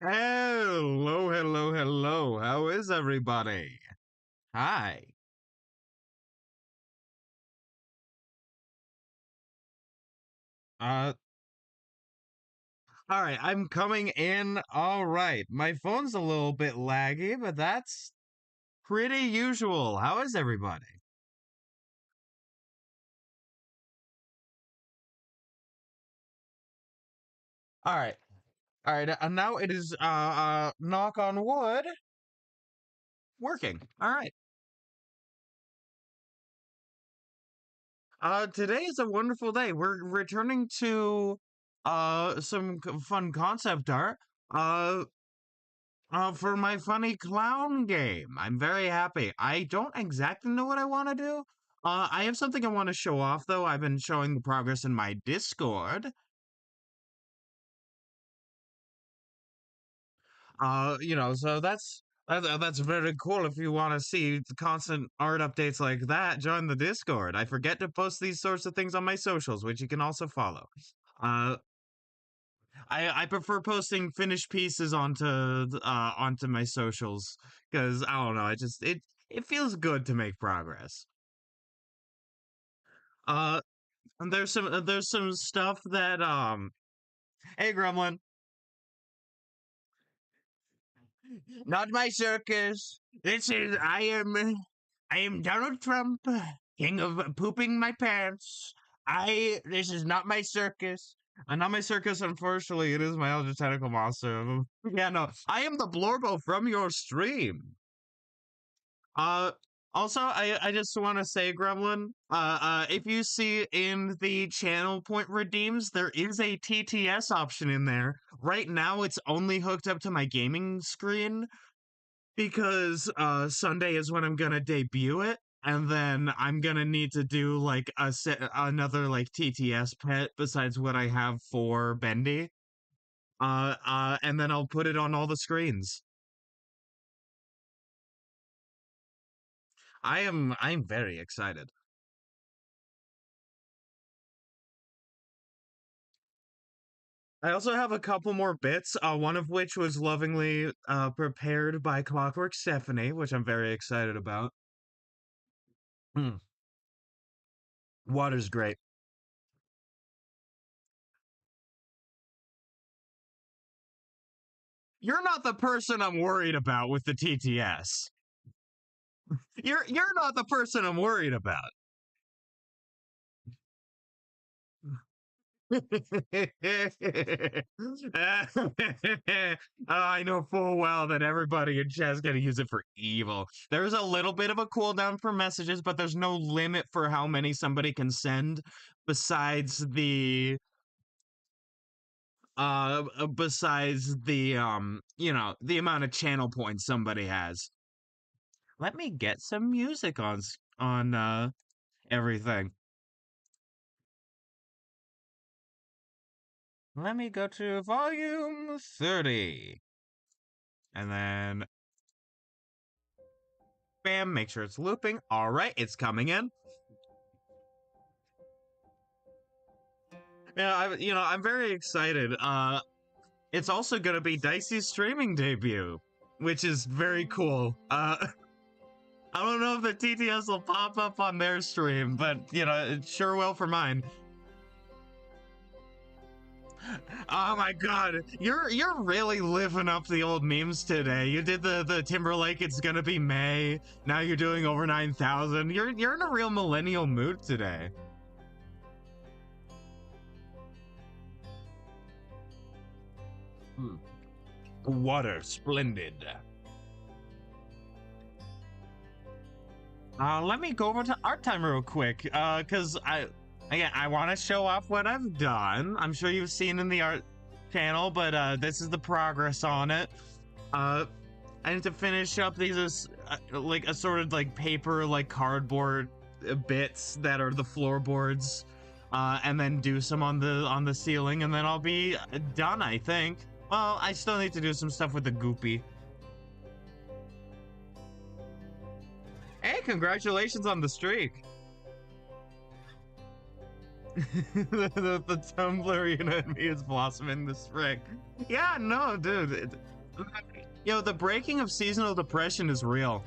Hello, hello, hello. How is everybody? Hi. Uh, all right, I'm coming in. All right. My phone's a little bit laggy, but that's pretty usual. How is everybody? All right. All right, and now it is knock on wood working. All right. Today is a wonderful day. We're returning to some fun concept art. Uh for my funny clown game. I'm very happy. I don't exactly know what I want to do. I have something I want to show off though. I've been showing the progress in my Discord. So that's very cool. If you want to see the constant art updates like that, join the Discord. I forget to post these sorts of things on my socials, which you can also follow. Uh, I prefer posting finished pieces onto my socials because I don't know. It feels good to make progress. Uh, and there's some stuff that Hey Gremlin, not my circus. I am Donald Trump, king of pooping my pants. This is not my circus. Not my circus, unfortunately, it is my elder tentacle monster. Yeah, no, I am the Blorbo from your stream. Uh, Also, I just want to say, Gremlin, if you see in the channel point redeems, there is a TTS option in there. Right now, it's only hooked up to my gaming screen because Sunday is when I'm gonna debut it, and then I'm gonna need to do like another like TTS pet besides what I have for Bendy. And then I'll put it on all the screens. I'm very excited. I also have a couple more bits, one of which was lovingly prepared by Clockwork Stephanie, which I'm very excited about. Mm, water's great. You're not the person I'm worried about with the TTS. You're not the person I'm worried about. I know full well that everybody in chat's gonna use it for evil. There's a little bit of a cooldown for messages, but there's no limit for how many somebody can send besides the the amount of channel points somebody has. Let me get some music on everything. let me go to volume 30. And then, bam, make sure it's looping. All right, it's coming in. Yeah, I'm very excited. It's also gonna be Dicey's streaming debut, which is very cool. I don't know if the TTS will pop up on their stream, but it sure will for mine. Oh my god, you're really living up the old memes today. You did the Timberlake, it's gonna be May. Now you're doing over 9,000. You're in a real millennial mood today. Water, splendid. Let me go over to art time real quick, because I want to show off what I've done. I'm sure you've seen in the art channel, but this is the progress on it. I need to finish up these like assorted like paper, like cardboard bits that are the floorboards, and then do some on the ceiling, and then I'll be done, I think. Well, I still need to do some stuff with the goopy. Hey, congratulations on the streak. the Tumblr in me is blossoming the spring. Yeah, no, dude. The breaking of seasonal depression is real.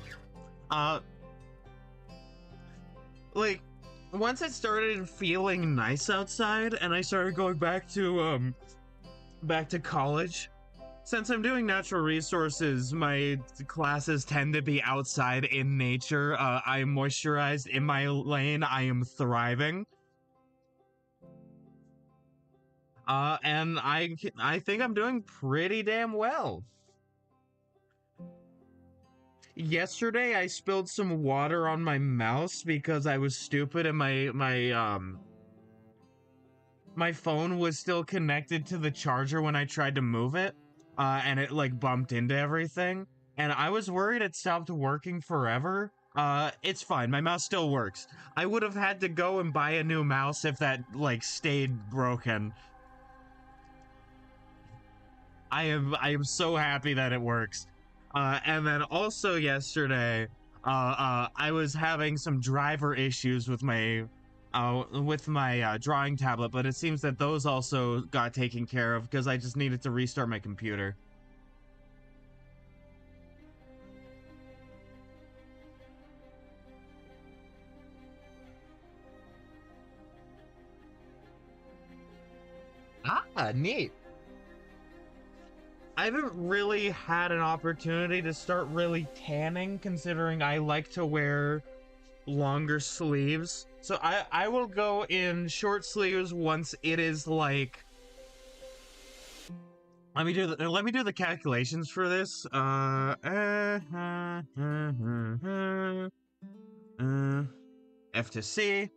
Like, once it started feeling nice outside and I started going back to college, since I'm doing natural resources, my classes tend to be outside in nature. I am moisturized in my lane. I am thriving. And I think I'm doing pretty damn well. Yesterday, I spilled some water on my mouse because I was stupid and my phone was still connected to the charger when I tried to move it. And it like bumped into everything, and I was worried it stopped working forever. It's fine, my mouse still works. I would have had to go and buy a new mouse if that like stayed broken. I am so happy that it works. And then also yesterday, I was having some driver issues with my drawing tablet, but it seems that those also got taken care of because I just needed to restart my computer. Ah, neat. I haven't really had an opportunity to start really tanning, considering I like to wear longer sleeves. So I will go in short sleeves once it is like, let me do the calculations for this. F to C.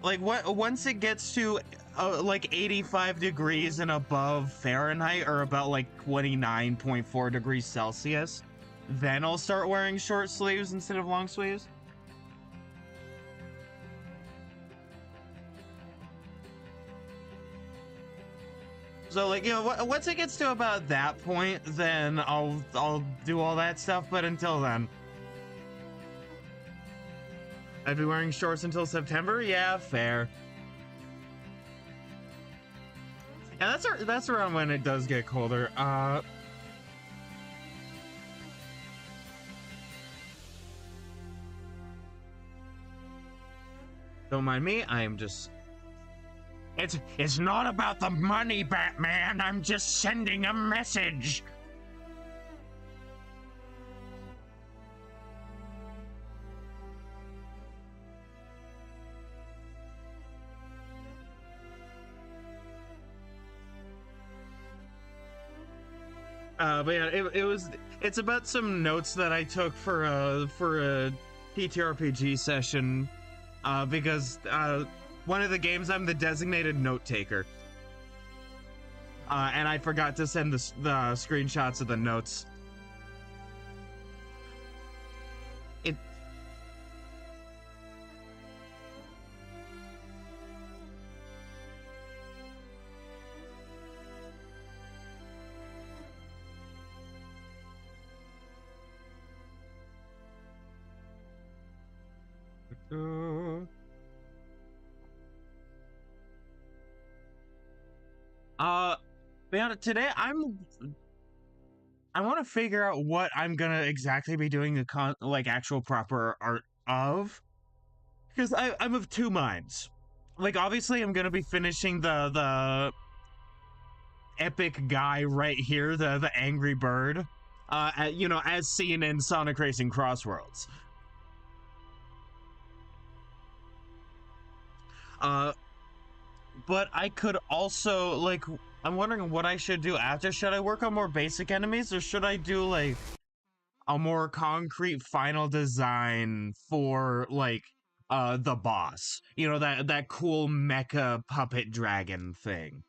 Like once it gets to like 85 degrees and above Fahrenheit, or about like 29.4 degrees Celsius, then I'll start wearing short sleeves instead of long sleeves. So like, once it gets to about that point, then I'll do all that stuff, but until then, I'd be wearing shorts until September? Yeah, fair. Yeah, that's around when it does get colder. Don't mind me, I am just... It's not about the money, Batman, I'm just sending a message! But yeah, it's about some notes that I took for a TTRPG session, because one of the games I'm the designated note taker, and I forgot to send the screenshots of the notes. Uh, man, today I want to figure out what I'm gonna exactly be doing the like actual proper art of, because I'm of two minds. Like, obviously, I'm gonna be finishing the epic guy right here, the angry bird, as seen in Sonic Racing Crossworlds. Uh, but I could also, like, I'm wondering what I should do after. Should I work on more basic enemies, or should I do like a more concrete final design for like the boss? That cool mecha puppet dragon thing.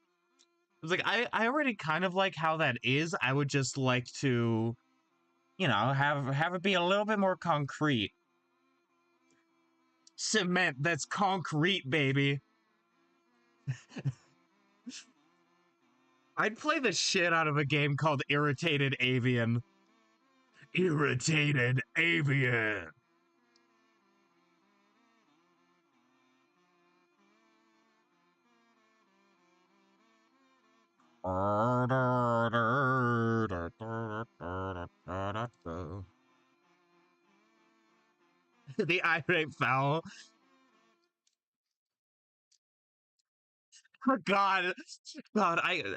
It's like I already kind of like how that is. I would just like to, have it be a little bit more concrete. Cement that's concrete, baby. I'd play the shit out of a game called Irritated Avian. Irritated Avian. The irate fowl. Oh, God, I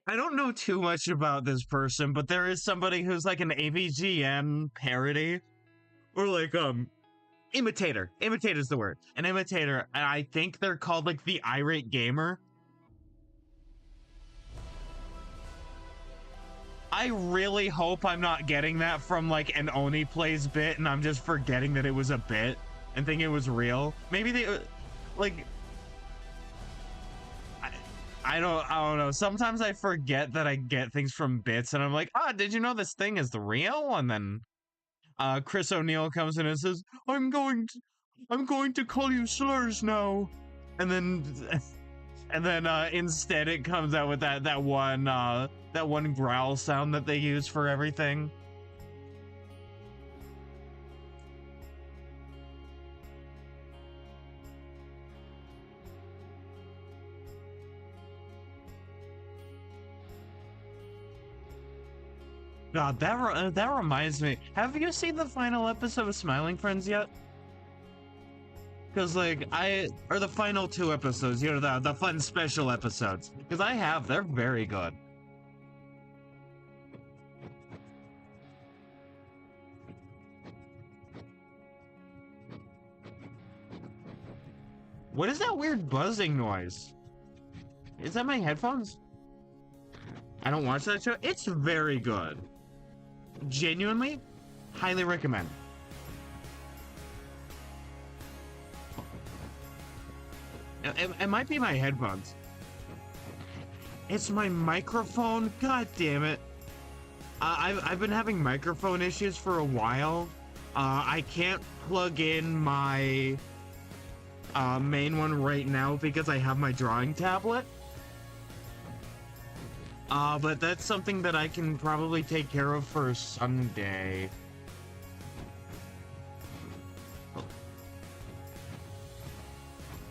don't know too much about this person, but there is somebody who's like an AVGN parody, or like imitator. Imitator's the word. An imitator, and I think they're called like the irate gamer. I really hope I'm not getting that from like an Oni Plays bit and I'm just forgetting that it was a bit and thinking it was real. Maybe they like I don't know. Sometimes I forget that I get things from bits and I'm like, did you know this thing is the real? And then Chris O'Neill comes in and says, I'm going to call you slurs now. And then instead it comes out with that one growl sound that they use for everything. God, that reminds me. Have you seen the final episode of Smiling Friends yet? Because like or the final two episodes, the fun special episodes. Because I have, they're very good. What is that weird buzzing noise? Is that my headphones? I don't watch that show. It's very good. Genuinely, highly recommend. It might be my headphones. It's my microphone. God damn it. I've been having microphone issues for a while. I can't plug in my main one right now because I have my drawing tablet. But that's something that I can probably take care of for Sunday.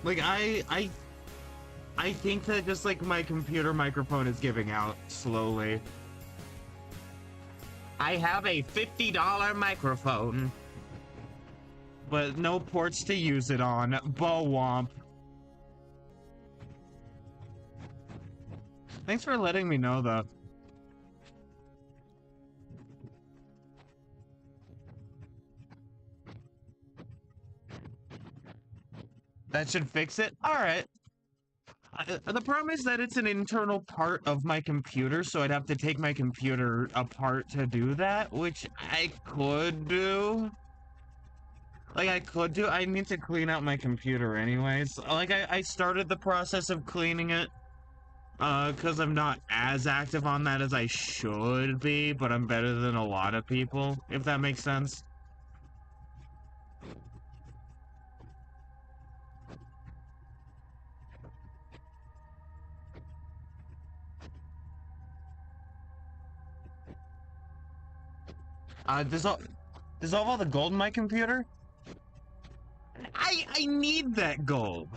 Like, I think that just, like, my computer microphone is giving out slowly. I have a $50 microphone, but no ports to use it on. Bowwomp. Thanks for letting me know, though. That should fix it? Alright. The problem is that it's an internal part of my computer, so I'd have to take my computer apart to do that, which I could do. Like, I need to clean out my computer anyways. Like, I started the process of cleaning it, because I'm not as active on that as I should be, but I'm better than a lot of people, if that makes sense. Dissolve all the gold in my computer? I need that gold.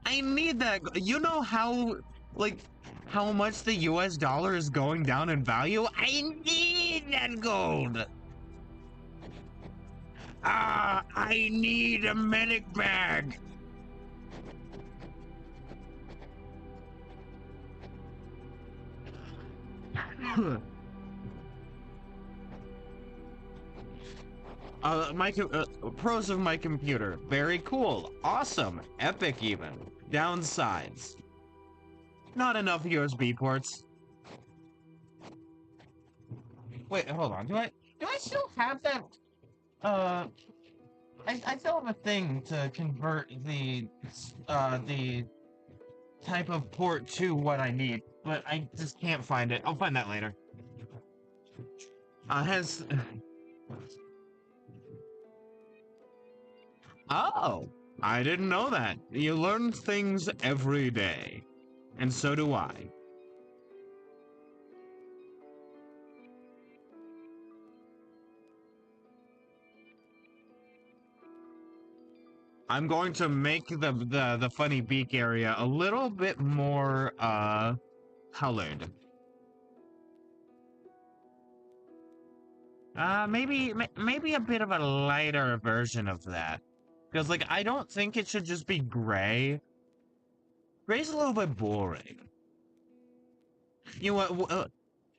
I need that. You know how, like, how much the US dollar is going down in value? I need that gold. I need a medic bag. Pros of my computer. Very cool. Awesome. Epic even. Downsides. Not enough USB ports. Wait, hold on. Do I still have that? I still have a thing to convert the type of port to what I need, but I just can't find it. I'll find that later. Has Oh, I didn't know that. You learn things every day. And so do I. I'm going to make the funny beak area a little bit more colored. Maybe a bit of a lighter version of that. Because like I don't think it should just be gray. Gray's a little bit boring. You know what?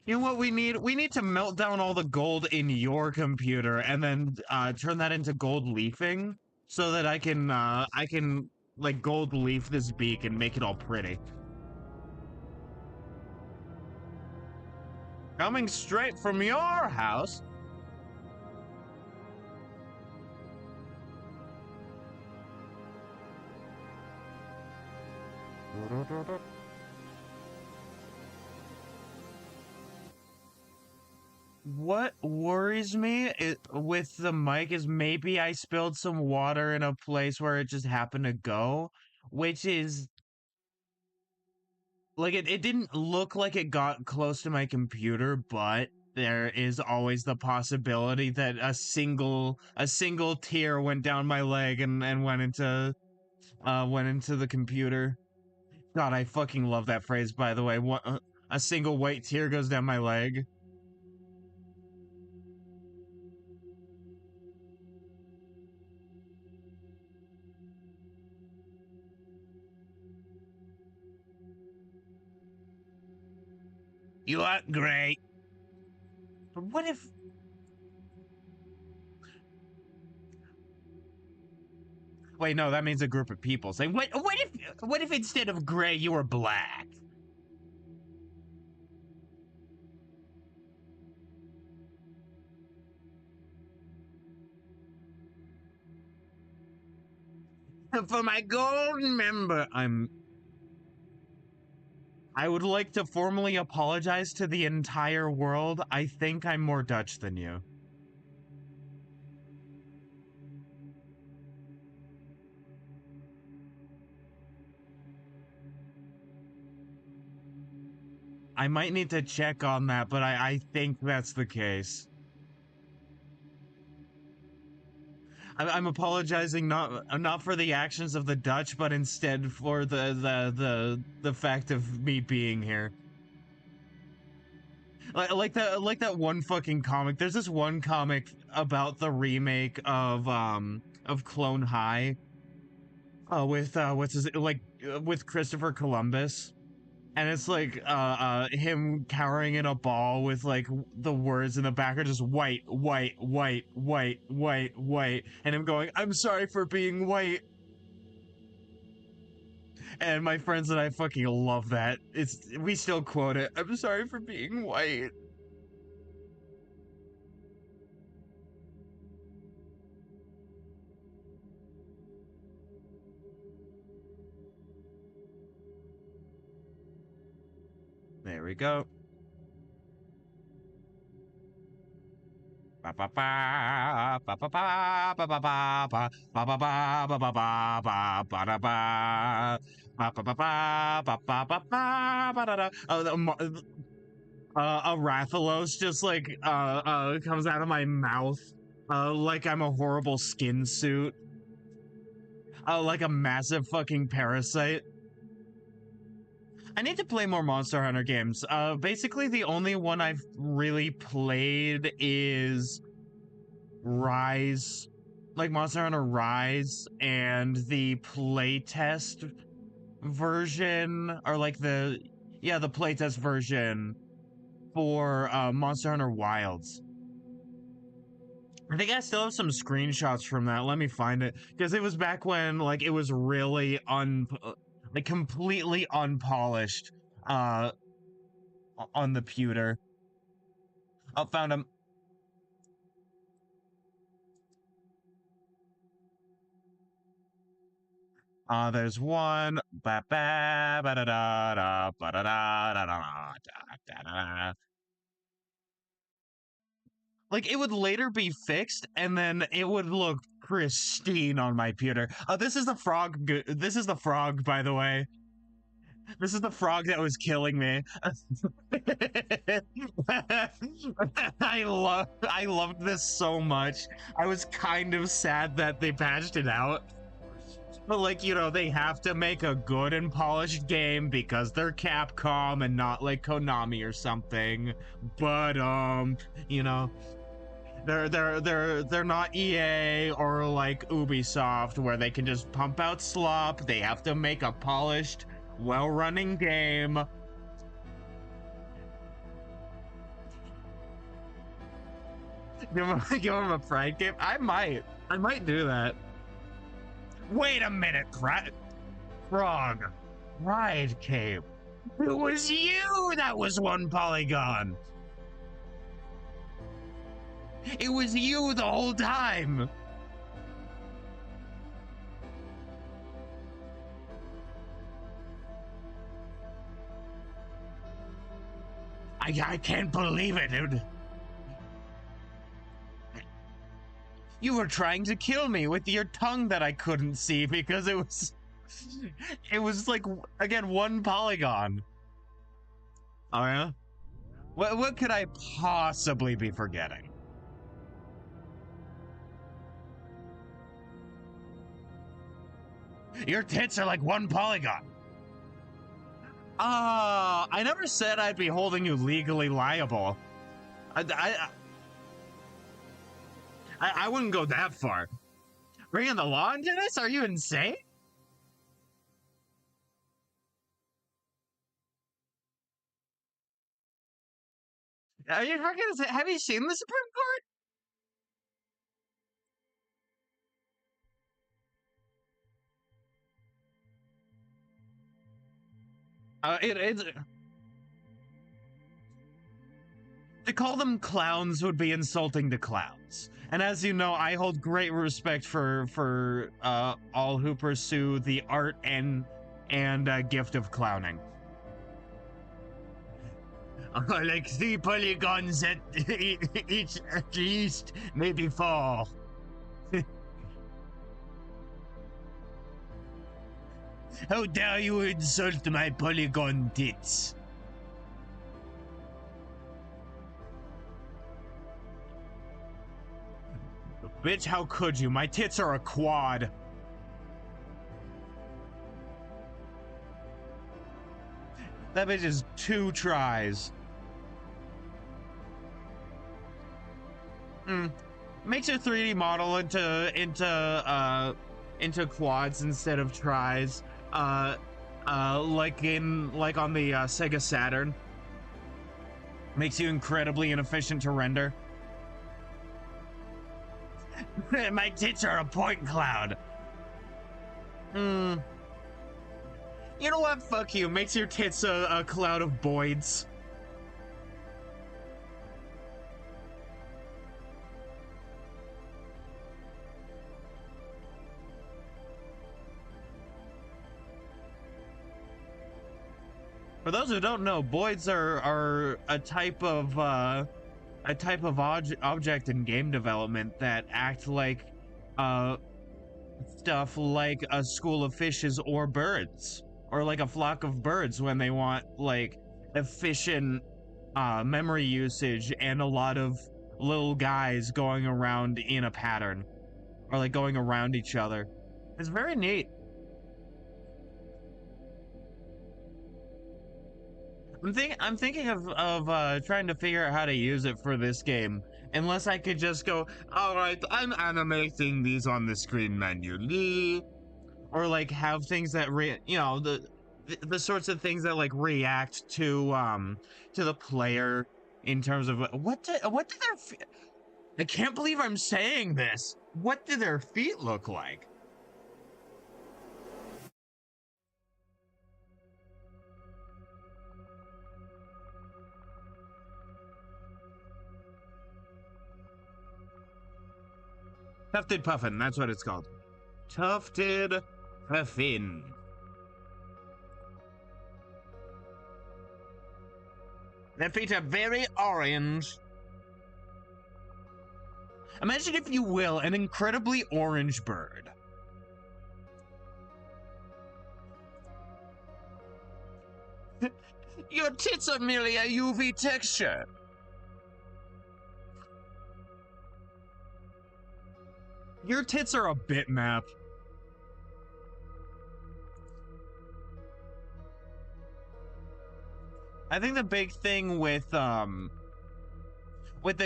You know what we need? We need to melt down all the gold in your computer and then turn that into gold leafing so that I can like gold leaf this beak and make it all pretty. Coming straight from your house. What worries me with the mic is maybe I spilled some water in a place where it just happened to go, which is like it didn't look like it got close to my computer, but there is always the possibility that a single tear went down my leg and went into the computer. God, I fucking love that phrase, by the way. A single white tear goes down my leg. You are great. But what if... Wait, no, that means a group of people. Say, what if instead of gray, you were black? For my golden member, I would like to formally apologize to the entire world. I think I'm more Dutch than you. I might need to check on that, but I think that's the case. I'm apologizing not for the actions of the Dutch, but instead for the fact of me being here. Like that one fucking comic. There's this one comic about the remake of Clone High. With with Christopher Columbus. And it's like him cowering in a ball with like the words in the back are just white, white, white, white, white, white, and him going, "I'm sorry for being white." And my friends and I fucking love that. We still quote it. "I'm sorry for being white." There we go. Ba ba ba ba ba ba ba ba ba ba ba ba ba ba ba ba ba ba da ba ba ba ba ba ba ba ba ba da da. A Rathalos just like comes out of my mouth like I'm a horrible skin suit. Like a massive fucking parasite. I need to play more Monster Hunter games. Basically the only one I've really played is Rise, like Monster Hunter Rise, and the playtest version, or like the playtest version for Monster Hunter Wilds. I think I still have some screenshots from that. Let me find it, because it was back when like it was really like completely unpolished on the pewter. Oh, found him. There's one. Ba ba ba da da da ba da da da da da da. Like, it would later be fixed, and then it would look pristine on my pewter. This is the frog. This is the frog, by the way. This is the frog that was killing me. I loved this so much. I was kind of sad that they patched it out. But like, you know, they have to make a good and polished game because they're Capcom and not like Konami or something. But you know, they're not EA or like Ubisoft where they can just pump out slop. They have to make a polished, well-running game. Give him a pride game. I might do that. Wait a minute, frog. Pride cape. It was you that was one polygon. It was you the whole time. I can't believe it, dude. You were trying to kill me with your tongue that I couldn't see because it was like, again, one polygon. Oh yeah? What could I possibly be forgetting? Your tits are like one polygon. I never said I'd be holding you legally liable. I wouldn't go that far. Bringing the law into this? Are you insane? Are you fucking? Have you seen the Supreme Court? It's to call them clowns would be insulting to clowns. And as you know, I hold great respect for all who pursue the art and gift of clowning. Like 3 polygons at each at least, maybe 4. How dare you insult my polygon tits? Bitch, how could you? My tits are a quad. That bitch is 2 tries. Makes your 3D model into quads instead of tries. Like on the Sega Saturn. Makes you incredibly inefficient to render. My tits are a point cloud. You know what? Fuck you. Makes your tits a cloud of boids. For those who don't know, boids are a type of object in game development that act like stuff like a school of fishes or birds, or like a flock of birds when they want like efficient memory usage and a lot of little guys going around in a pattern, or like going around each other. It's very neat. I'm thinking of trying to figure out how to use it for this game. Unless I could just go, all right, I'm animating these on the screen manually, or like have things that the sorts of things that like react to the player in terms of what do their I can't believe I'm saying this. What do their feet look like? Tufted Puffin, that's what it's called. Tufted Puffin. Their feet are very orange. Imagine, if you will, an incredibly orange bird. Your tits are merely a UV texture. Your tits are a bitmap. I think the big thing with the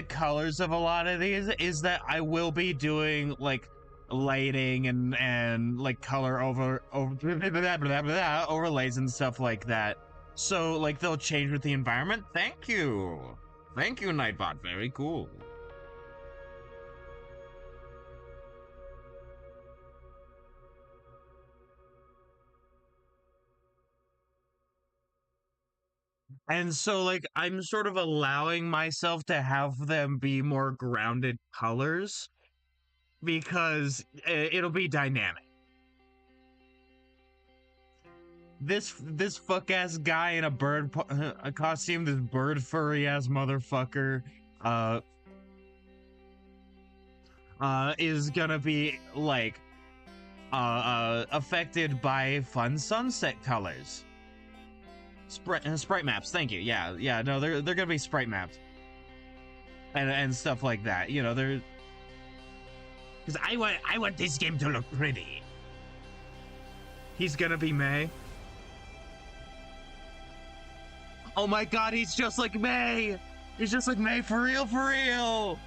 colors of a lot of these is that I will be doing like lighting and like color overlays and stuff like that. So like they'll change with the environment. Thank you, Nightbot. Very cool. And so, like, I'm sort of allowing myself to have them be more grounded colors because it'll be dynamic. This fuck ass guy in a a costume, this bird furry ass motherfucker, is gonna be like affected by fun sunset colors. Sprite maps, thank you. Yeah, no, they're gonna be sprite maps and stuff like that. You know, they're because I want this game to look pretty. He's gonna be May. Oh my god, he's just like May. He's just like May, for real, for real.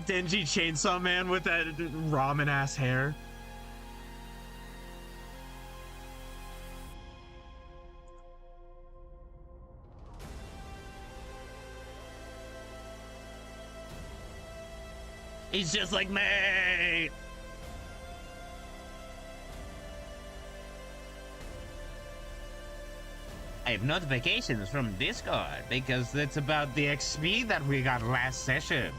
Denji Chainsaw Man with that ramen ass hair. He's just like me. I have notifications from Discord because it's about the XP that we got last session.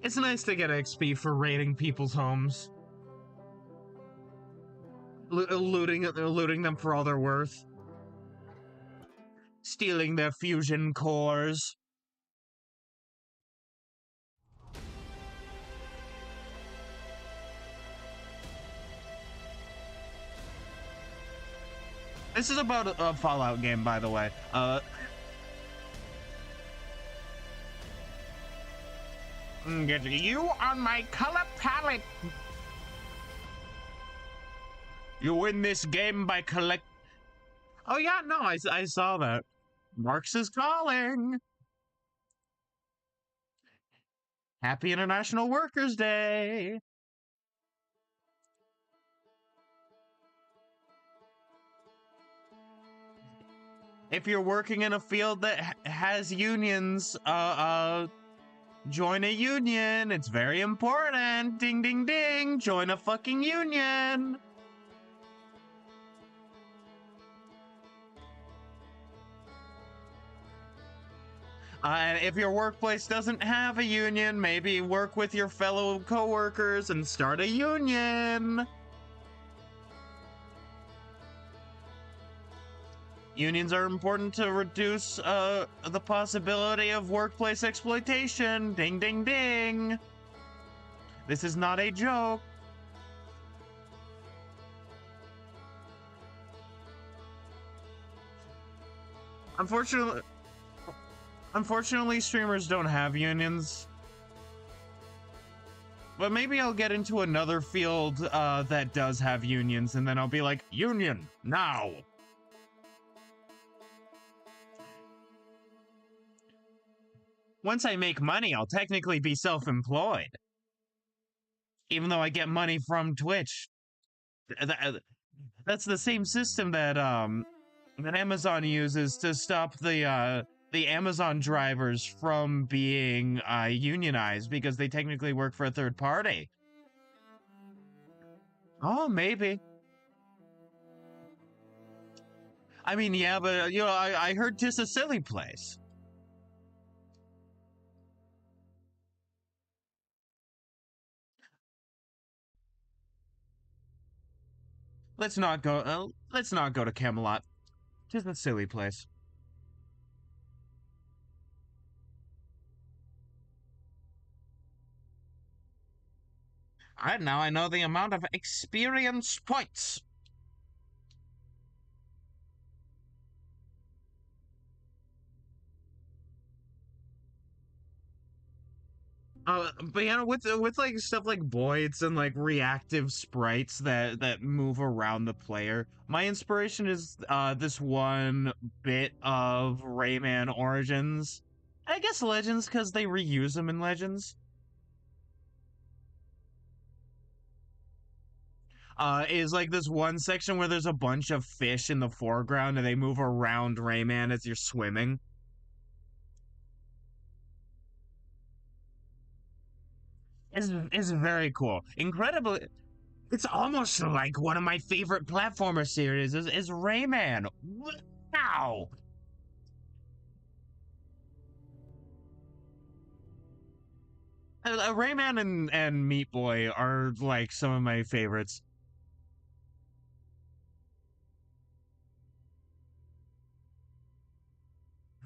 It's nice to get XP for raiding people's homes. Looting them for all they're worth. Stealing their fusion cores. This is about a Fallout game, by the way. Get you on my color palette. You win this game by collect. Oh yeah, no, I saw that. Marx is calling. Happy International Workers' Day. If you're working in a field that has unions, join a union. It's very important. Ding, ding, ding. Join a fucking union. And if your workplace doesn't have a union, maybe work with your fellow coworkers and start a union. Unions are important to reduce the possibility of workplace exploitation. Ding, ding, ding. This is not a joke. Unfortunately, unfortunately, streamers don't have unions. But maybe I'll get into another field that does have unions, and then I'll be like, union, now! Once I make money, I'll technically be self-employed. Even though I get money from Twitch. That's the same system that Amazon uses to stop the Amazon drivers from being unionized because they technically work for a third party. Oh, maybe. I mean, yeah, but you know, I heard 'tis a silly place. Let's not go. Let's not go to Camelot. 'Tis a silly place. Alright, now I know the amount of experience points. But you know, with like stuff like Boyds and like reactive sprites that move around the player, my inspiration is this one bit of Rayman Origins. I guess Legends because they reuse them in Legends. Is like this one section where there's a bunch of fish in the foreground and they move around Rayman as you're swimming. It's very cool. Incredibly, it's almost like one of my favorite platformer series is Rayman. Wow. Rayman and Meat Boy are like some of my favorites.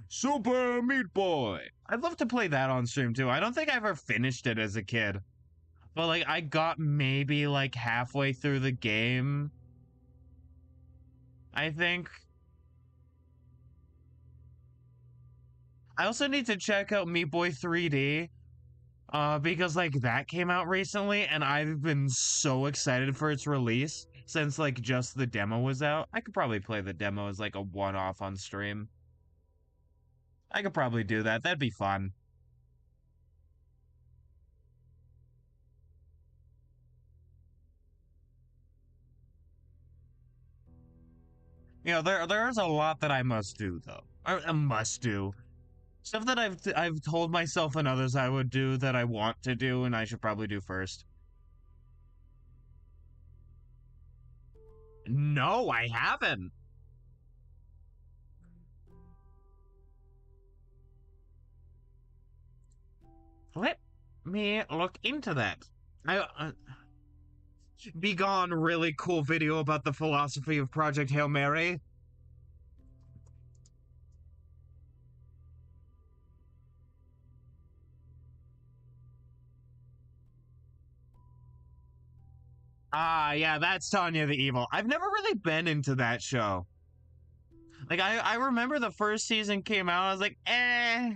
Super Meat Boy. I'd love to play that on stream too. I don't think I ever finished it as a kid. But like I got maybe like halfway through the game. I think. I also need to check out Meat Boy 3D. Because like that came out recently and I've been so excited for its release since like just the demo was out. I could probably play the demo as like a one-off on stream. I could probably do that. That'd be fun. You know, there's a lot that I must do though. I must do. Stuff that I've told myself and others I would do that I want to do and I should probably do first. No, I haven't. Let me look into that. Be gone, really cool video about the philosophy of Project Hail Mary. Ah, yeah, that's Tanya the Evil. I've never really been into that show. Like, I remember the first season came out, I was like, eh.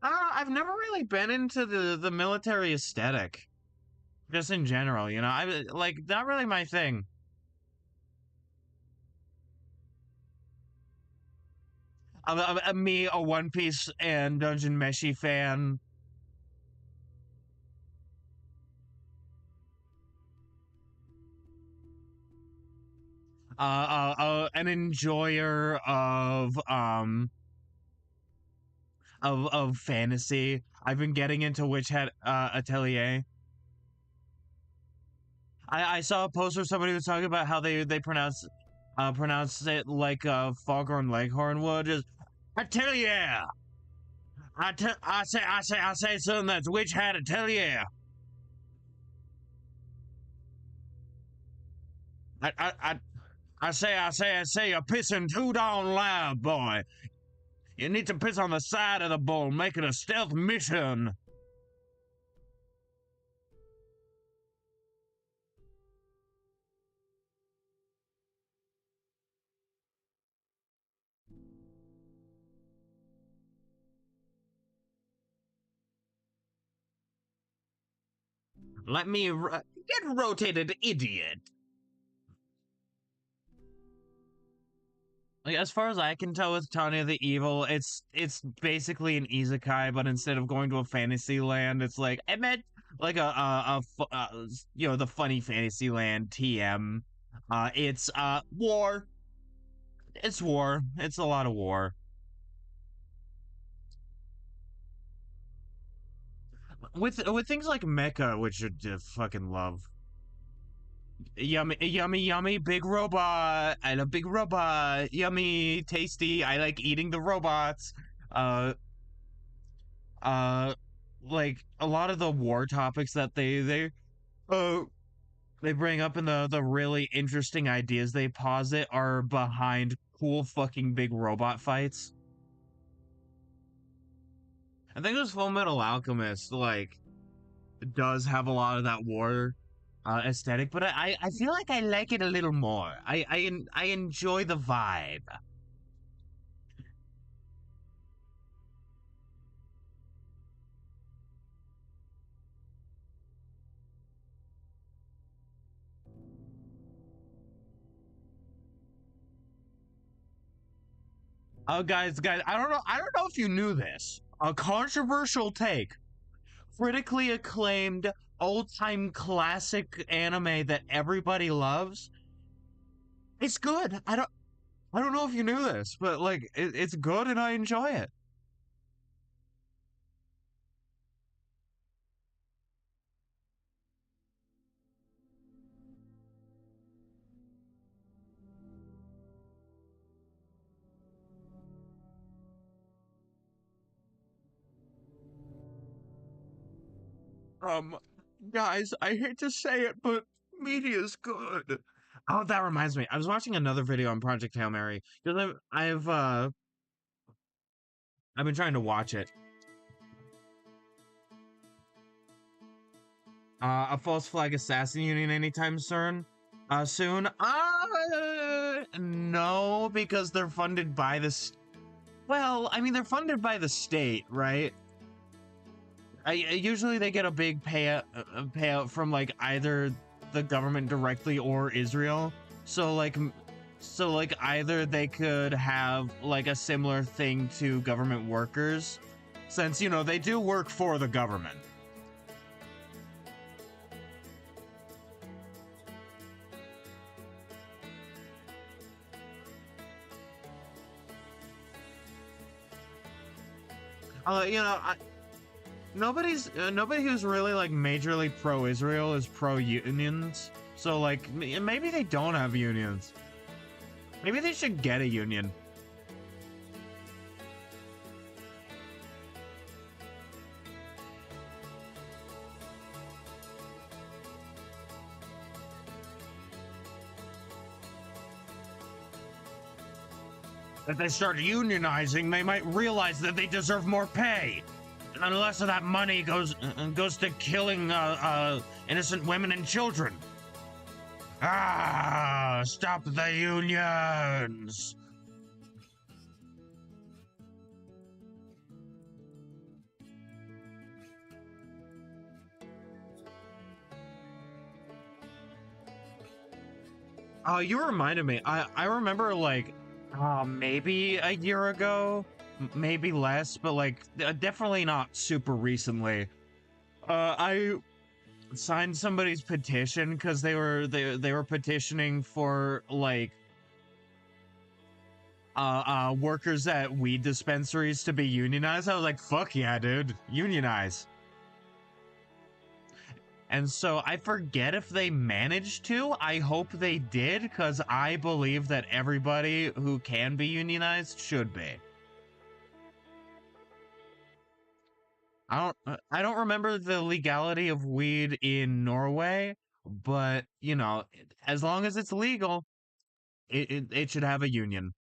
I've never really been into the military aesthetic. Just in general, you know? I like, not really my thing. Me, a One Piece and Dungeon Meshi fan. An enjoyer of fantasy. I've been getting into Witch Hat Atelier. I saw a post where somebody was talking about how they pronounce it like Foghorn Leghorn would. Just Atelier. I say something that's Witch Hat Atelier. I say you're pissing too darn loud, boy. You need to piss on the side of the bowl, make it a stealth mission. Let me get rotated, idiot. Like, as far as I can tell with Tanya the Evil, it's basically an isekai, but instead of going to a fantasy land, it's like I meant like the funny fantasy land TM. It's war. It's war. It's a lot of war. With things like mecha, which I fucking love. Yummy, yummy, yummy, big robot. I love big robot. Yummy, tasty. I like eating the robots. Uh, uh, like a lot of the war topics that uh they bring up in the really interesting ideas they posit are behind cool fucking big robot fights. I think this Full Metal Alchemist does have a lot of that war aesthetic, but I feel like I like it a little more. I enjoy the vibe. Guys, I don't know if you knew this. A controversial take. Critically acclaimed old-time classic anime that everybody loves. It's good. I don't know if you knew this, but like it's good and I enjoy it. Um, guys, I hate to say it, but media's good. Oh, that reminds me. I was watching another video on Project Hail Mary because I've been trying to watch it. A false flag assassin union anytime soon? Soon? No, because they're funded by well, I mean, they're funded by the state, right? Usually they get a big payout from like either the government directly or Israel. So like either they could have like a similar thing to government workers, since they do work for the government. I, nobody who's really like majorly pro-Israel is pro-unions. So like maybe they don't have unions. Maybe they should get a union. If they start unionizing, they might realize that they deserve more pay. And less of that money goes to killing innocent women and children. Ah, stop the unions. You reminded me. I remember like maybe a year ago, maybe less, but like definitely not super recently. I signed somebody's petition because they were petitioning for like workers at weed dispensaries to be unionized. I was like, fuck yeah, dude, unionize. And so I forget if they managed to. I hope they did, because I believe that everybody who can be unionized should be. I don't remember the legality of weed in Norway, but as long as it's legal, it should have a union.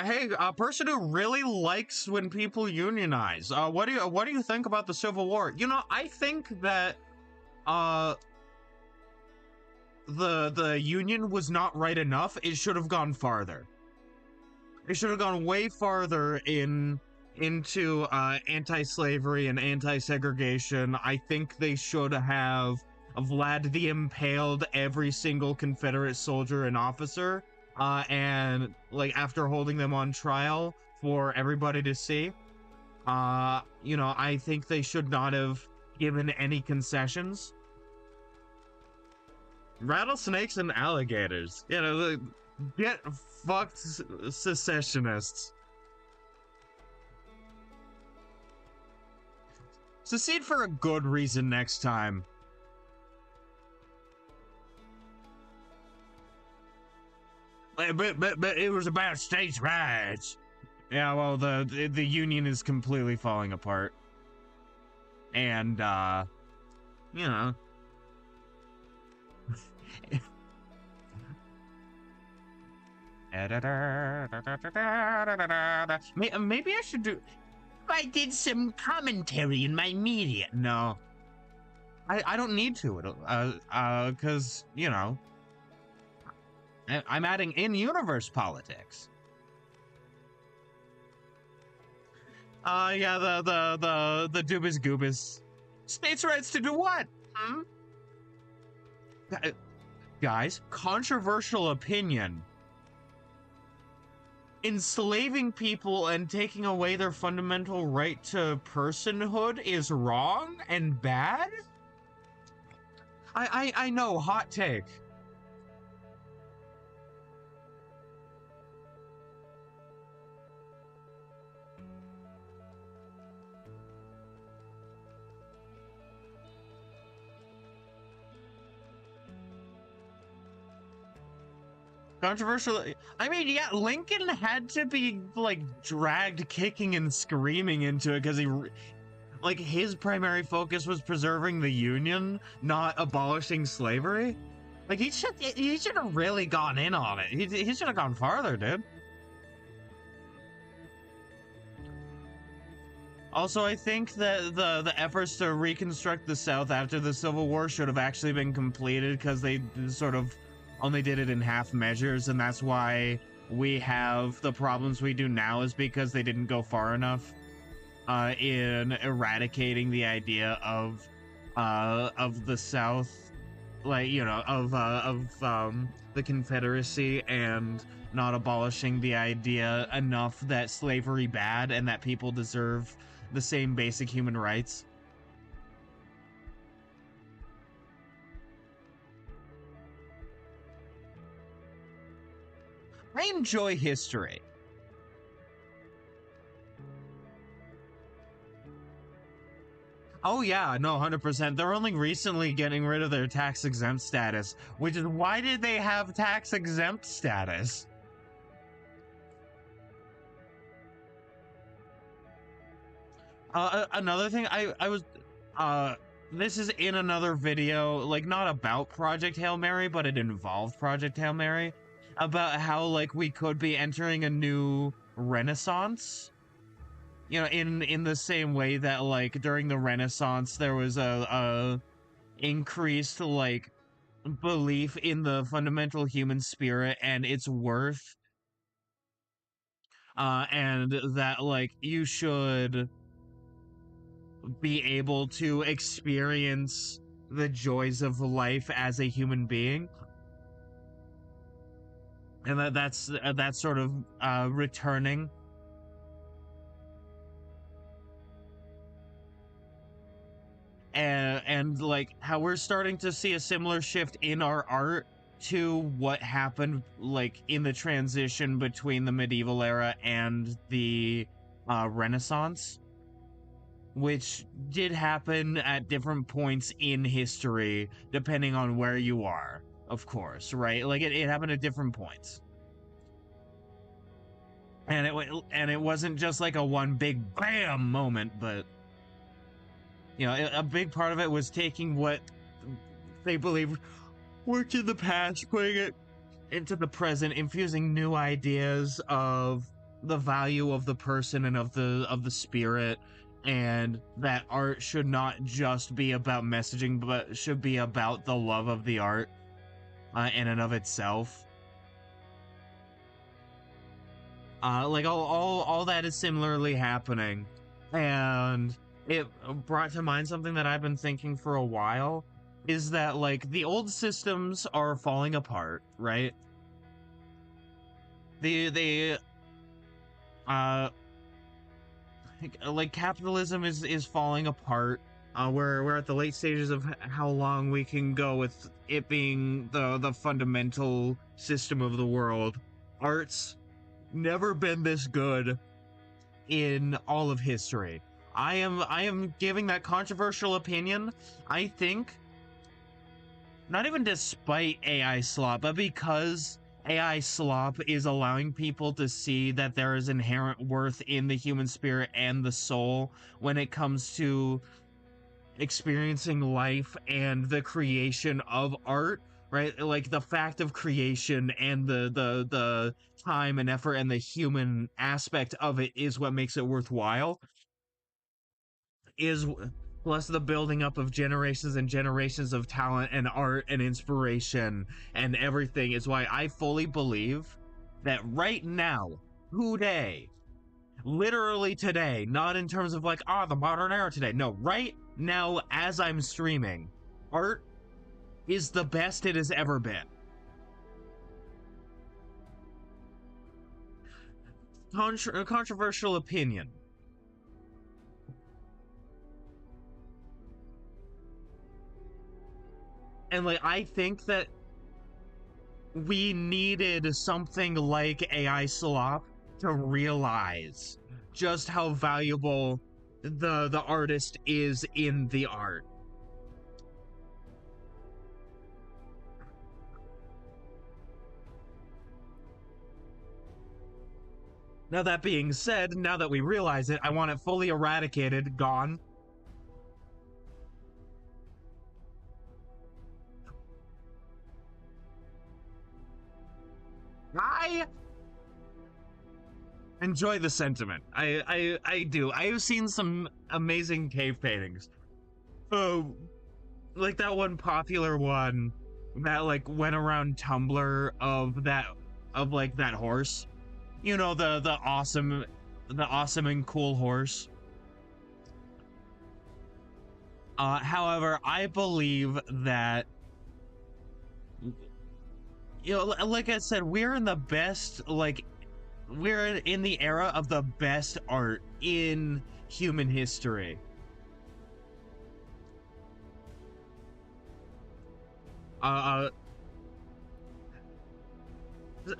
Hey, a person who really likes when people unionize. What do you think about the Civil War? I think that uh the union was not right enough. It should have gone farther. It should have gone way farther into anti-slavery and anti-segregation. I think they should have Vlad the Impaled every single Confederate soldier and officer, and like after holding them on trial for everybody to see. You know, I think they should not have given any concessions. Rattlesnakes and alligators, you know, get fucked, secessionists. Secede for a good reason next time. But it was about states' rights. Yeah, well, the union is completely falling apart. And, you know. Maybe I should do... I did some commentary in my media. No. I don't need to. Because, you know, I'm adding in-universe politics. Yeah, the Doobus Goobus. States' rights to do what? Hmm? Guys, controversial opinion. Enslaving people and taking away their fundamental right to personhood is wrong and bad? I know, hot take. Controversial. I mean, yeah, Lincoln had to be like dragged kicking and screaming into it because he, like, his primary focus was preserving the Union, not abolishing slavery. Like, he should have really gone in on it. He should have gone farther, dude. Also, I think that the efforts to reconstruct the South after the Civil War should have actually been completed because they sort of only did it in half measures, and that's why we have the problems we do now, is because they didn't go far enough in eradicating the idea of the South, like, you know, of the Confederacy, and not abolishing the idea enough that slavery bad and that people deserve the same basic human rights. I enjoy history. Oh yeah, no, 100%. They're only recently getting rid of their tax-exempt status, which is why did they have tax-exempt status? Another thing, I was, this is in another video, like, not about Project Hail Mary, but it involved Project Hail Mary, about how, like, we could be entering a new renaissance. You know, in the same way that, like, during the Renaissance, there was a increased, like, belief in the fundamental human spirit and its worth. And that, like, you should be able to experience the joys of life as a human being. And that's sort of returning. And like how we're starting to see a similar shift in our art to what happened like in the transition between the medieval era and the Renaissance, which did happen at different points in history depending on where you are, of course, right? Like it happened at different points. And it wasn't just like a one big bam moment, but you know, a big part of it was taking what they believed worked in the past, putting it into the present, infusing new ideas of the value of the person and of the spirit, and that art should not just be about messaging, but should be about the love of the art. in and of itself. Like all that is similarly happening, and it brought to mind something that I've been thinking for a while, is that like the old systems are falling apart, right? The uh like capitalism is falling apart. We're at the late stages of how long we can go with it being the fundamental system of the world. Art's never been this good in all of history. I am giving that controversial opinion. I think not even despite AI slop, but because AI slop is allowing people to see that there is inherent worth in the human spirit and the soul when it comes to experiencing life and the creation of art, right? Like the fact of creation and the time and effort and the human aspect of it is what makes it worthwhile, is plus the building up of generations and generations of talent and art and inspiration and everything is why I fully believe that right now, today, literally today, not in terms of like, the modern era today. No, right now, as I'm streaming, art is the best it has ever been. Controversial opinion. And like, I think that we needed something like AI slop to realize just how valuable the artist is in the art. Now that being said, now that we realize it, I want it fully eradicated, gone. I enjoy the sentiment. I do. I have seen some amazing cave paintings. Oh, like that one popular one that like went around Tumblr of like that horse. You know, the awesome and cool horse. However, I believe that, you know, like I said, we're in the best, like, we're in the era of the best art in human history. Uh,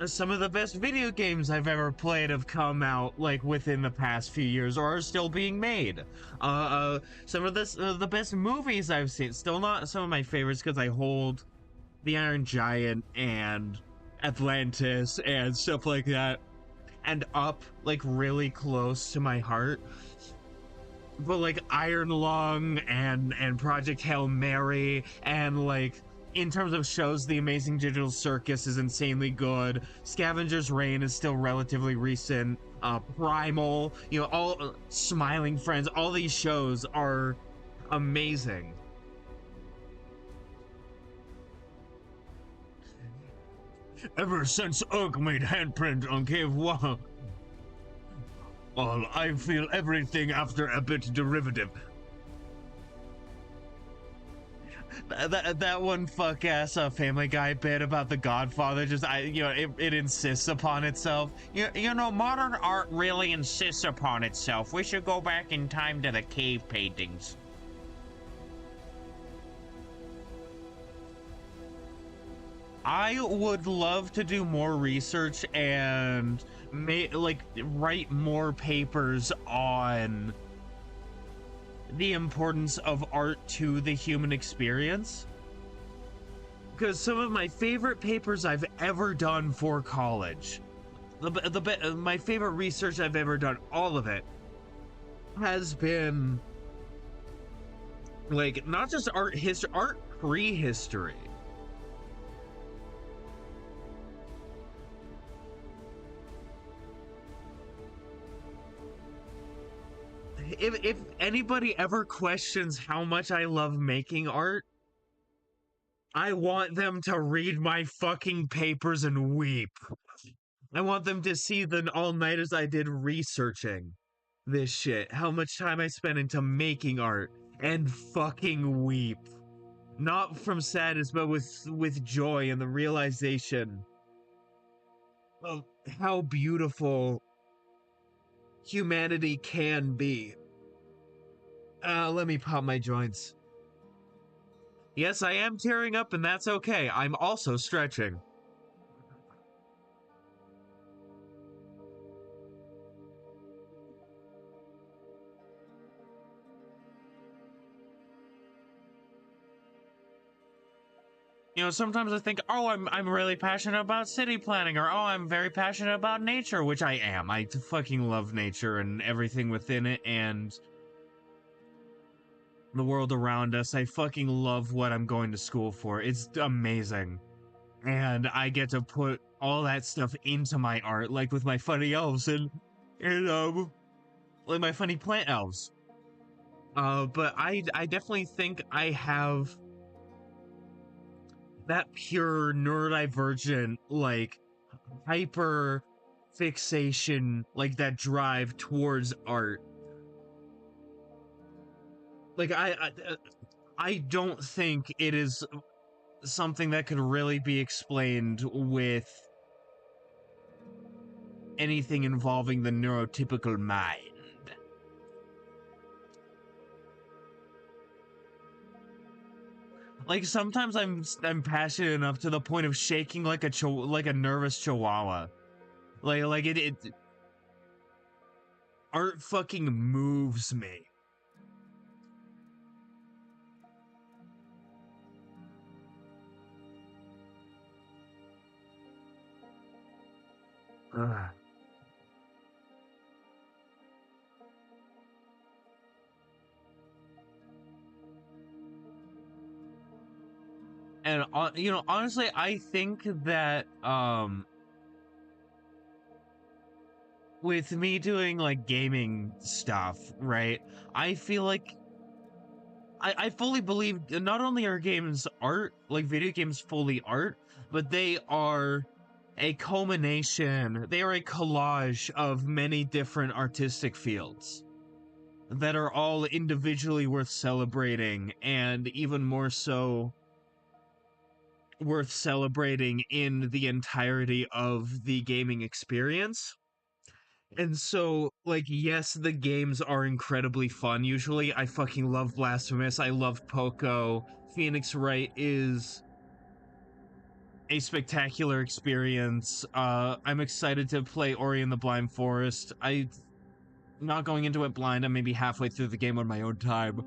some of the best video games I've ever played have come out like within the past few years or are still being made. Some of the best movies I've seen, still not some of my favorites because I hold The Iron Giant and Atlantis and stuff like that, and Up like really close to my heart. But like Iron Lung and Project Hail Mary and like in terms of shows, The Amazing Digital Circus is insanely good. Scavenger's Reign is still relatively recent. Primal, you know, all Smiling Friends, all these shows are amazing. Ever since Urk made handprint on Cave 1, I feel everything after a bit derivative. That one fuck ass Family Guy bit about the Godfather, just it insists upon itself. You know, modern art really insists upon itself. We should go back in time to the cave paintings. I would love to do more research and write more papers on the importance of art to the human experience, because some of my favorite papers I've ever done for college, my favorite research I've ever done, all of it has been like not just art history, art prehistory. If anybody ever questions how much I love making art, I want them to read my fucking papers and weep. I want them to see the all-nighters I did researching this shit. How much time I spent into making art and fucking weep. Not from sadness, but with joy and the realization of how beautiful humanity can be. Let me pop my joints. Yes, I am tearing up, and that's okay. I'm also stretching. You know, sometimes I think, oh, I'm really passionate about city planning, or oh, I'm very passionate about nature, which I am. I fucking love nature and everything within it, and the world around us. I fucking love what I'm going to school for. It's amazing. And I get to put all that stuff into my art, like with my funny elves and like my funny plant elves. But I definitely think I have that pure neurodivergent, like hyper fixation, like that drive towards art. Like I don't think it is something that could really be explained with anything involving the neurotypical mind. Like sometimes I'm passionate enough to the point of shaking like a nervous chihuahua. Like it art fucking moves me. Ugh. And you know, honestly, I think that with me doing like gaming stuff, right? I feel like I fully believe not only are games art, like video games fully art, but they are a culmination, they are a collage of many different artistic fields that are all individually worth celebrating, and even more so worth celebrating in the entirety of the gaming experience. And so, like, yes, the games are incredibly fun. Usually, I fucking love Blasphemous. I love Poco. Phoenix Wright is a spectacular experience. I'm excited to play Ori and the Blind Forest. I'm not going into it blind. I'm maybe halfway through the game on my own time.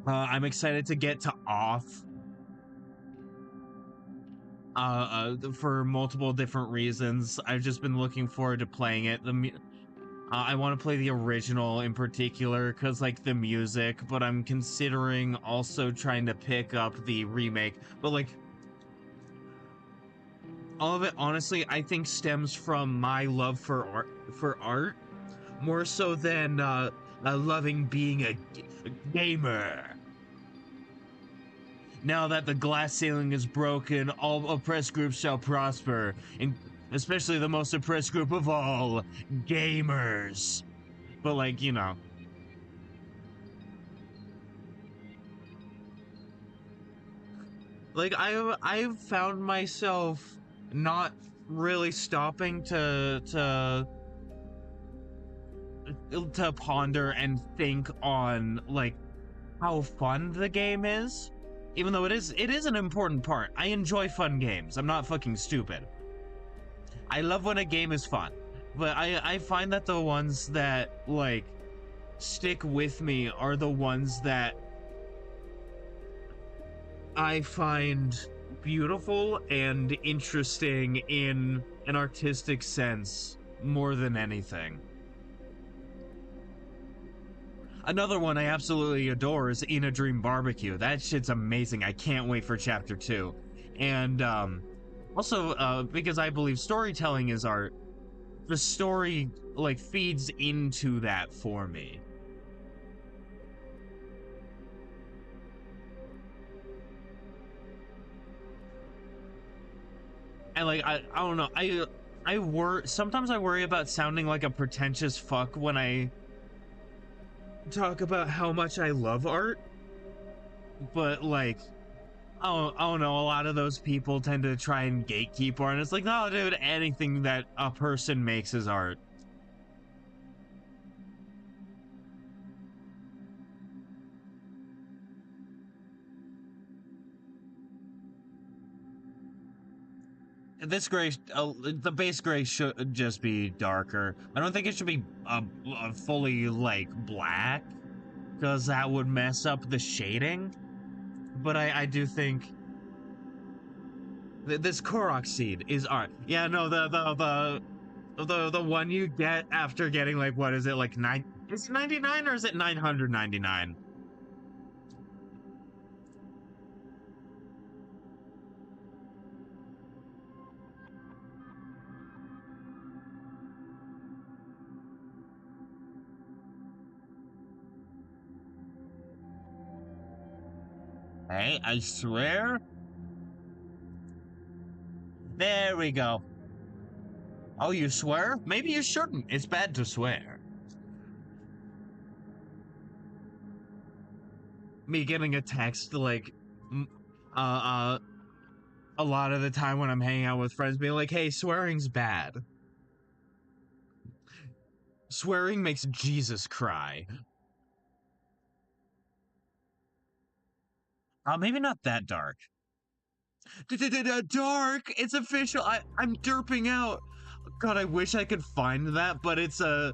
I'm excited to get to Off. For multiple different reasons. I've just been looking forward to playing it. I want to play the original in particular because, like, the music, but I'm considering also trying to pick up the remake. But, like, all of it, honestly, I think stems from my love for art more so than loving being a gamer. Now that the glass ceiling is broken, all oppressed groups shall prosper, and especially the most oppressed group of all, gamers. But, like, you know. Like, I've found myself not really stopping to ponder and think on, like, how fun the game is. Even though it is an important part. I enjoy fun games. I'm not fucking stupid. I love when a game is fun. But I find that the ones that, like, stick with me are the ones that I find beautiful and interesting in an artistic sense more than anything. Another one I absolutely adore is In a Dream Barbecue. That shit's amazing. I can't wait for chapter 2. And also, because I believe storytelling is art, the story, like, feeds into that for me. And like I don't know, I worry sometimes. I worry about sounding like a pretentious fuck when I talk about how much I love art, but like I don't know, a lot of those people tend to try and gatekeep art, and it's like, no, dude, anything that a person makes is art. This gray, the base gray should just be darker. I don't think it should be fully like black, because that would mess up the shading. But I do think this Korok seed is art. Yeah, no, the one you get after getting like, what is it, like nine? Is it 99 or is it 999? Hey, I swear. There we go. Oh, you swear? Maybe you shouldn't. It's bad to swear. Me getting a text like, uh, uh, a lot of the time when I'm hanging out with friends, being like, "Hey, swearing's bad. Swearing makes Jesus cry." Maybe not that dark. Dark. It's official. I'm derping out. God, I wish I could find that, but it's an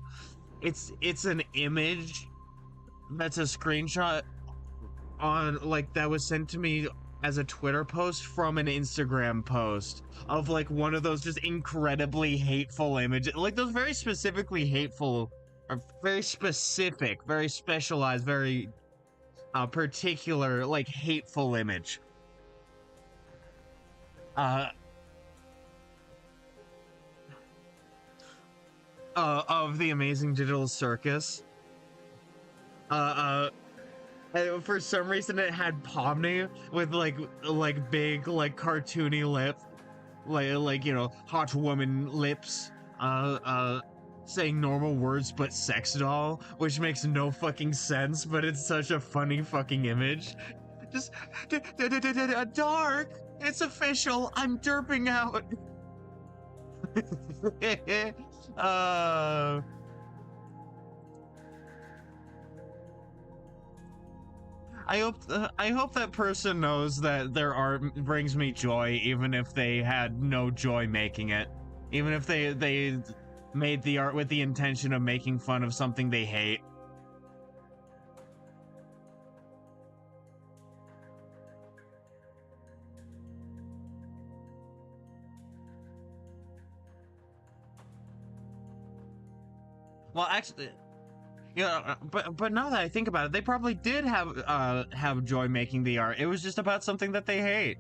image that's a screenshot on like that was sent to me as a Twitter post from an Instagram post of like one of those just incredibly hateful images, like those very specifically hateful, or very specific, very specialized, very particular, like hateful image. Uh, of the Amazing Digital Circus. And for some reason, it had Pomni with like big like cartoony lip, like you know, hot woman lips. Saying normal words but sex doll, which makes no fucking sense, but it's such a funny fucking image. Just dark. It's official. I'm derping out. uh. I hope that person knows that their art brings me joy, even if they had no joy making it. Even if they made the art with the intention of making fun of something they hate. Well, actually, yeah, but now that I think about it, they probably did have joy making the art. It was just about something that they hate,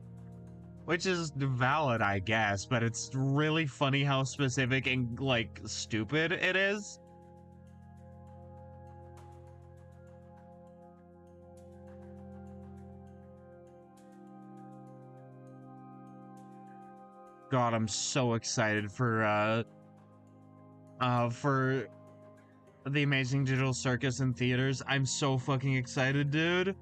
which is valid, I guess. But it's really funny how specific and like stupid it is. God, I'm so excited for the Amazing Digital Circus in theaters. I'm so fucking excited, dude.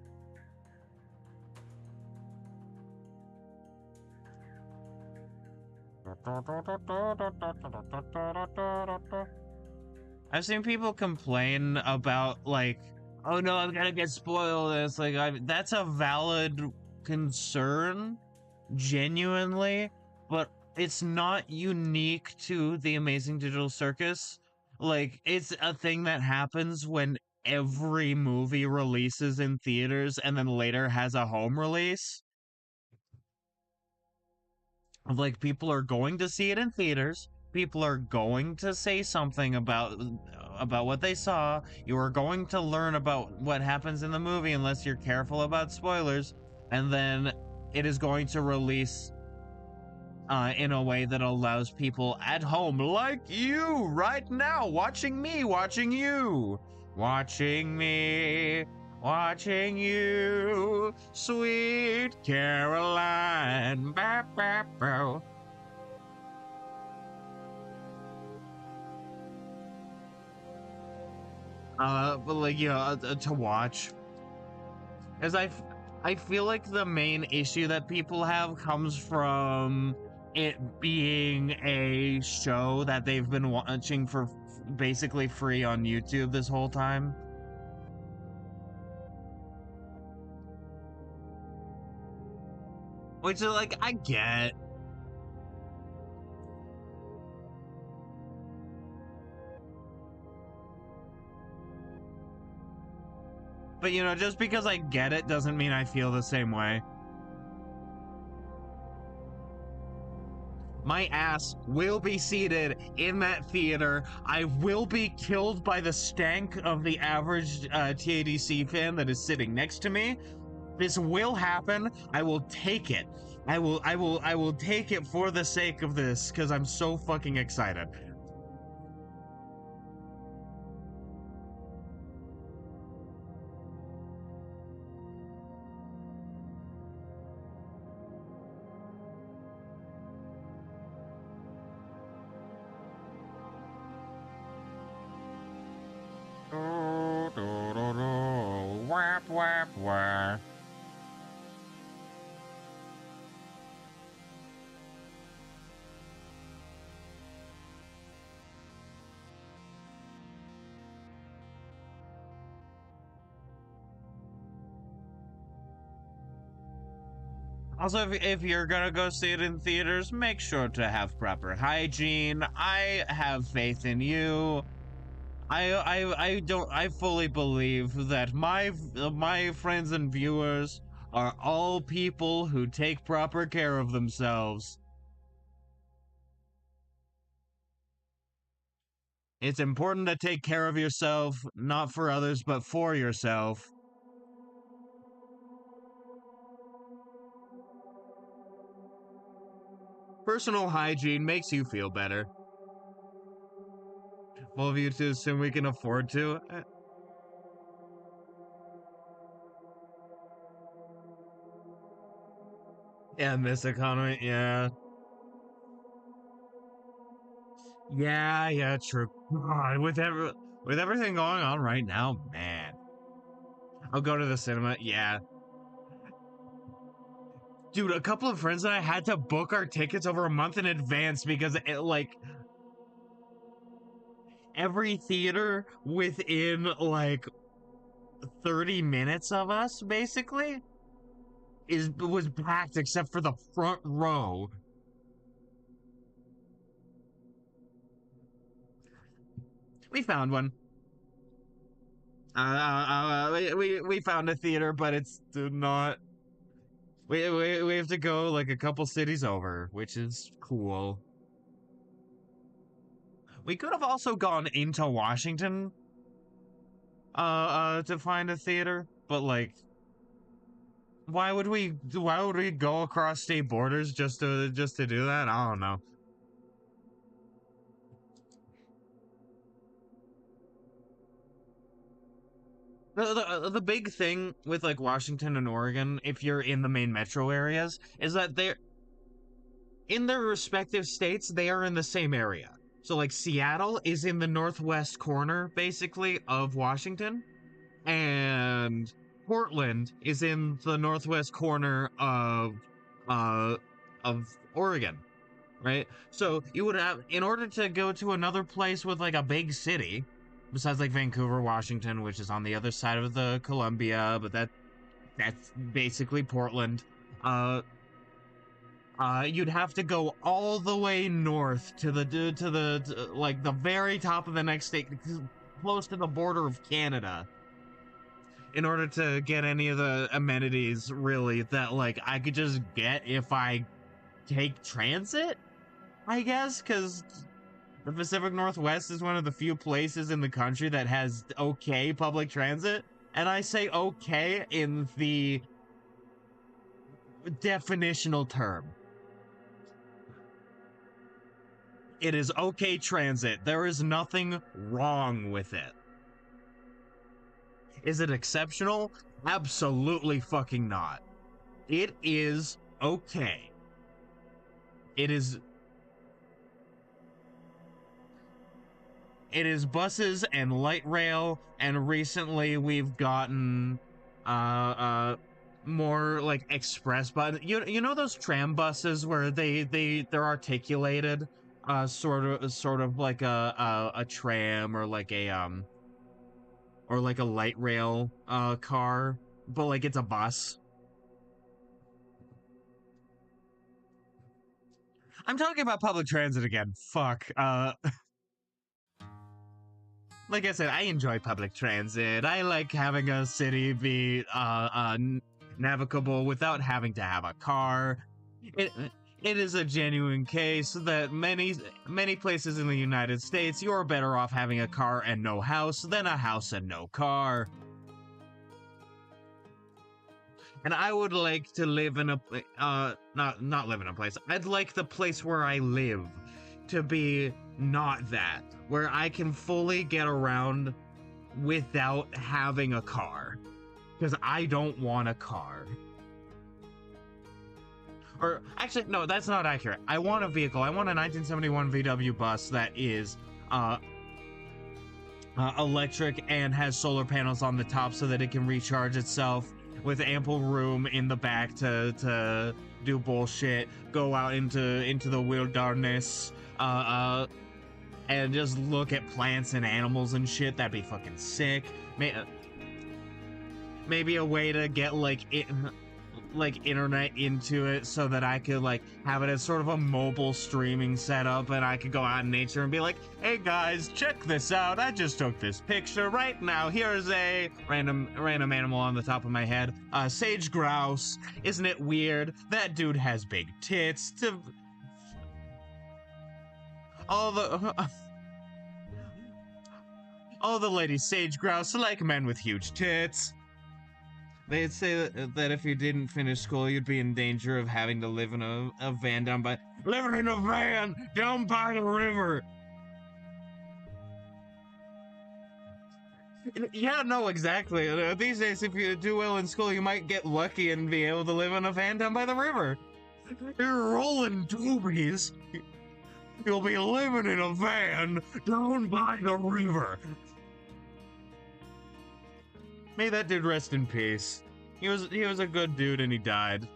I've seen people complain about like, oh no, I'm gonna get spoiled. And it's like, that's a valid concern, genuinely, but it's not unique to the Amazing Digital Circus. Like, it's a thing that happens when every movie releases in theaters and then later has a home release. Like, people are going to see it in theaters. People are going to say something about what they saw. You are going to learn about what happens in the movie unless you're careful about spoilers. And then it is going to release in a way that allows people at home, like you right now, watching me, watching you, watching me, watching you, sweet Caroline. Bow, bow, bow. but like, to watch. As I feel like the main issue that people have comes from it being a show that they've been watching for basically free on YouTube this whole time. Which is like, I get. But just because I get it doesn't mean I feel the same way. My ass will be seated in that theater. I will be killed by the stank of the average TADC fan that is sitting next to me. This will happen. I will take it. I will take it for the sake of this, because I'm so fucking excited. Wap, wap, wap. Also, if you're gonna go see it in theaters, make sure to have proper hygiene. I have faith in you. I fully believe that my friends and viewers are all people who take proper care of themselves. It's important to take care of yourself, not for others, but for yourself. Personal hygiene makes you feel better. All of you to assume we can afford to. Yeah, this economy, yeah. Yeah, true. God, with everything going on right now, man. I'll go to the cinema, yeah. Dude, a couple of friends and I had to book our tickets over a month in advance because every theater within 30 minutes of us basically was packed except for the front row. We found one. We found a theater, but it's not. We have to go like a couple cities over, which is cool. We could have also gone into Washington to find a theater, but why would we go across state borders just to do that? I don't know. The big thing with Washington and Oregon, if you're in the main metro areas, is that they're in their respective states, they are in the same area. So Seattle is in the northwest corner basically of Washington, and Portland is in the northwest corner uh of Oregon, right? So you would have, in order to go to another place with a big city, besides Vancouver, Washington, which is on the other side of the Columbia, but that's basically Portland. You'd have to go all the way north to the very top of the next state, close to the border of Canada, in order to get any of the amenities really that I could just get if I take transit, I guess, because the Pacific Northwest is one of the few places in the country that has okay public transit. And I say okay in the definitional term. It is okay transit. There is nothing wrong with it. Is it exceptional? Absolutely fucking not. It is okay. It is. it is buses and light rail, and recently we've gotten more like express, but you know those tram buses where they're articulated, sort of like a tram, or like a light rail car, but like it's a bus. I'm talking about public transit again. Fuck. Like I said, I enjoy public transit. I like having a city be navigable without having to have a car. It it is a genuine case that many places in the United States, you're better off having a car and no house than a house and no car. And I would like to live in a not live in a place. I'd like the place where I live to be not that, where I can fully get around without having a car, because I don't want a car. Or actually, no, that's not accurate. I want a vehicle. I want a 1971 VW bus that is electric and has solar panels on the top so that it can recharge itself, with ample room in the back to do bullshit, go out into the wilderness, and just look at plants and animals and shit. That'd be fucking sick. Maybe a way to get like internet into it so that I could like have it as sort of a mobile streaming setup, and I could go out in nature and be like, hey guys, check this out, I just took this picture right now. Here's a random animal on the top of my head, sage grouse. Isn't it weird? That dude has big tits. All the ladies sage grouse like men with huge tits. They'd say that if you didn't finish school, you'd be in danger of having to live in a van living in a van down by the river. Yeah, no, exactly. These days, if you do well in school, you might get lucky and be able to live in a van down by the river. You're rolling doobies. You'll be living in a van down by the river. May that dude rest in peace. He was a good dude and he died.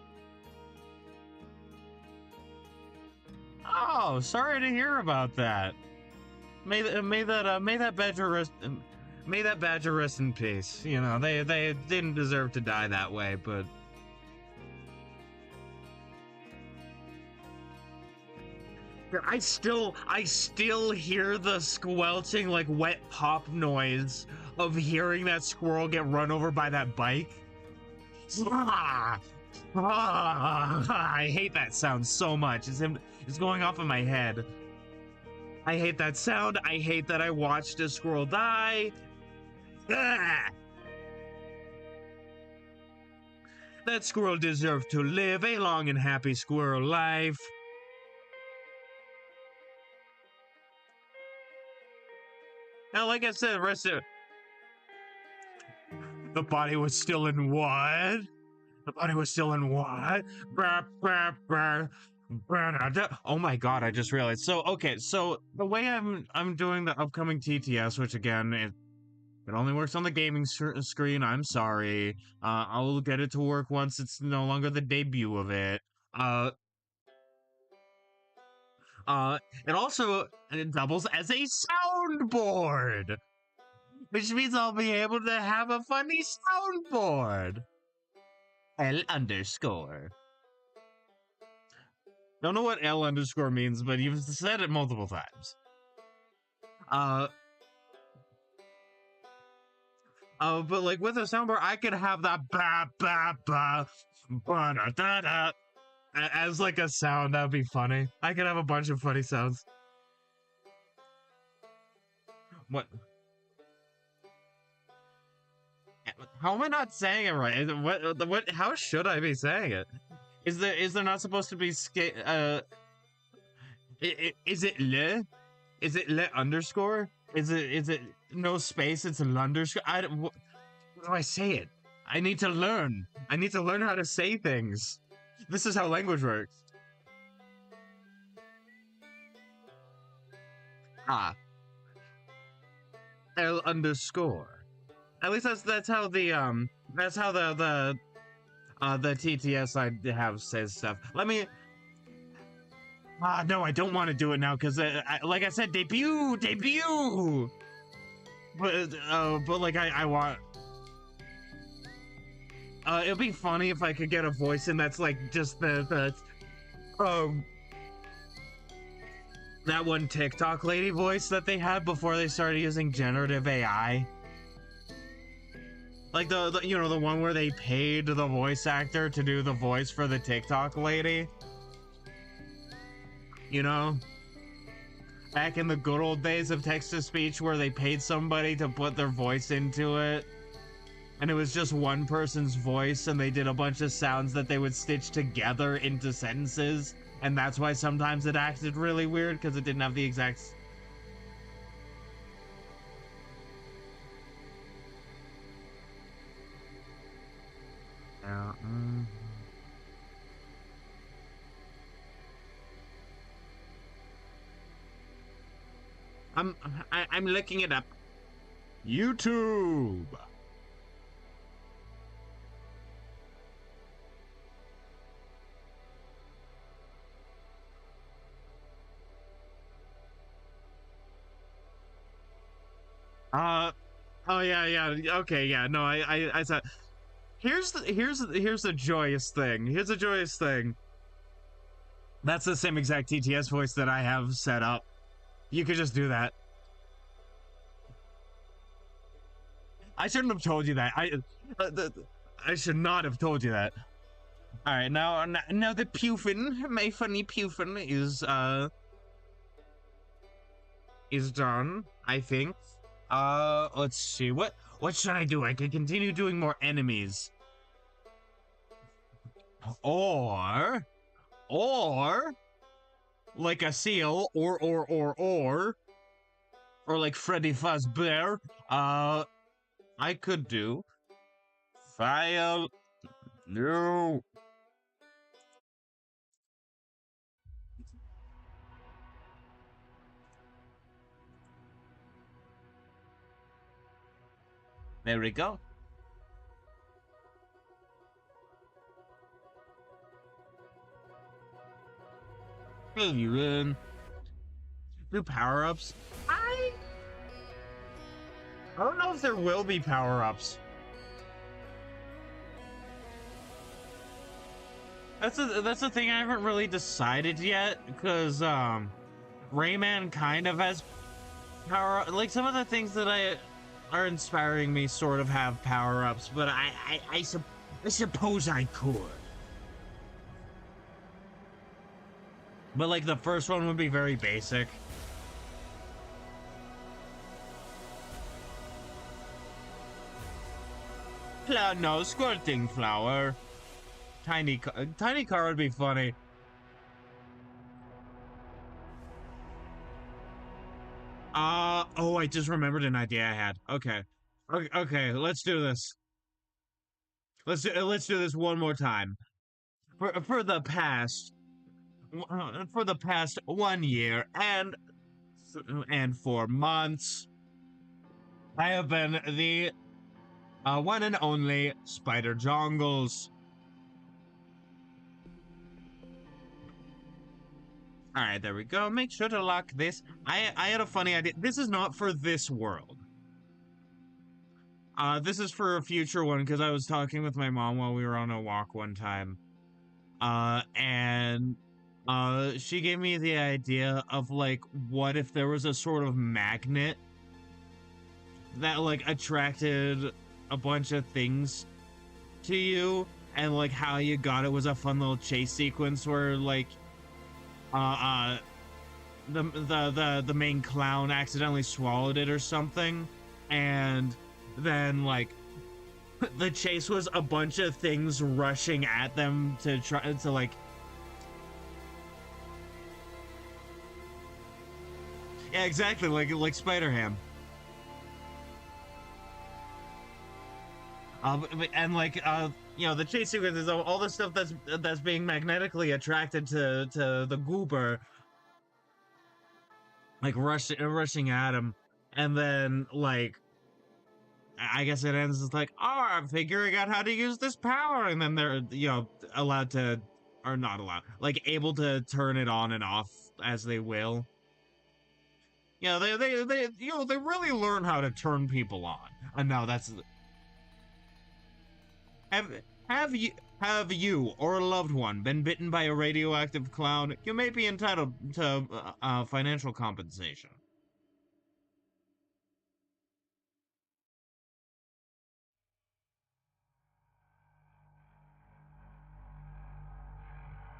Oh, sorry to hear about that. May that badger rest in peace. You know, they didn't deserve to die that way, but I still hear the squelching, like, wet pop noise of hearing that squirrel get run over by that bike. I hate that sound so much. It's going off in my head. I hate that sound. I hate that I watched a squirrel die. That squirrel deserved to live a long and happy squirrel life. Now, like I said, the body was still in what? The body was still in what? Oh my god, I just realized. So, okay, so the way I'm doing the upcoming TTS, which again, it only works on the gaming screen. I'm sorry. I'll get it to work once it's no longer the debut of it. It doubles as a soundboard, which means I'll be able to have a funny soundboard. L underscore. Don't know what L underscore means, but you've said it multiple times. But like with a soundboard, I could have that ba ba ba ba da da da as like a sound. That'd be funny. I could have a bunch of funny sounds. What? How am I not saying it right? What? How should I be saying it? Is there not supposed to be is it le? Is it le underscore? Is it no space? It's an underscore. What do I say it? I need to learn. I need to learn how to say things. This is how language works. Ah. L underscore. At least that's how the TTS I have says stuff. Let me. No, I don't want to do it now because, like I said, debut. But like I want. It'd be funny if I could get a voice in that's like just that one TikTok lady voice that they had before they started using generative AI. Like the you know, the one where they paid the voice actor to do the voice for the TikTok lady. You know? Back in the good old days of text-to-speech where they paid somebody to put their voice into it. And it was just one person's voice and they did a bunch of sounds that they would stitch together into sentences. And that's why sometimes it acted really weird, because it didn't have the exact... I'm looking it up. YouTube. Oh yeah, okay, yeah, no, I said, here's the joyous thing. Here's the joyous thing. That's the same exact TTS voice that I have set up. You could just do that. I shouldn't have told you that. I should not have told you that. All right, now the Pufin, my funny Pufin is done, I think. Let's see. What should I do? I could continue doing more enemies. Or like a seal, or like Freddy Fazbear. I could do file new. There we go. New power-ups. I don't know if there will be power-ups. That's the thing I haven't really decided yet, because Rayman kind of has power, like some of the things that are inspiring me sort of have power-ups, but I suppose I could. But like the first one would be very basic. No, squirting flower. Tiny car would be funny. Oh, I just remembered an idea I had. Okay, let's do this. Let's do this one more time. For the past 1 year and 4 months, I have been the one and only Spider Jongles. Alright, there we go. Make sure to lock this. I had a funny idea. This is not for this world. This is for a future one, because I was talking with my mom while we were on a walk one time. And she gave me the idea of, like, what if there was a sort of magnet that, like, attracted a bunch of things to you, and, like, how you got it was a fun little chase sequence where, like, the main clown accidentally swallowed it or something, and then like the chase was a bunch of things rushing at them to try to like. Yeah, exactly, like Spider-Ham. And like you know, the chase sequence is all the stuff that's being magnetically attracted to the goober, like rushing at him, And then, like, I guess it ends as like, oh, I'm figuring out how to use this power. And then they're, allowed to, or not allowed, like, able to turn it on and off as they will. They really learn how to turn people on. And no, that's, have, have you, have you or a loved one been bitten by a radioactive clown? You may be entitled to financial compensation.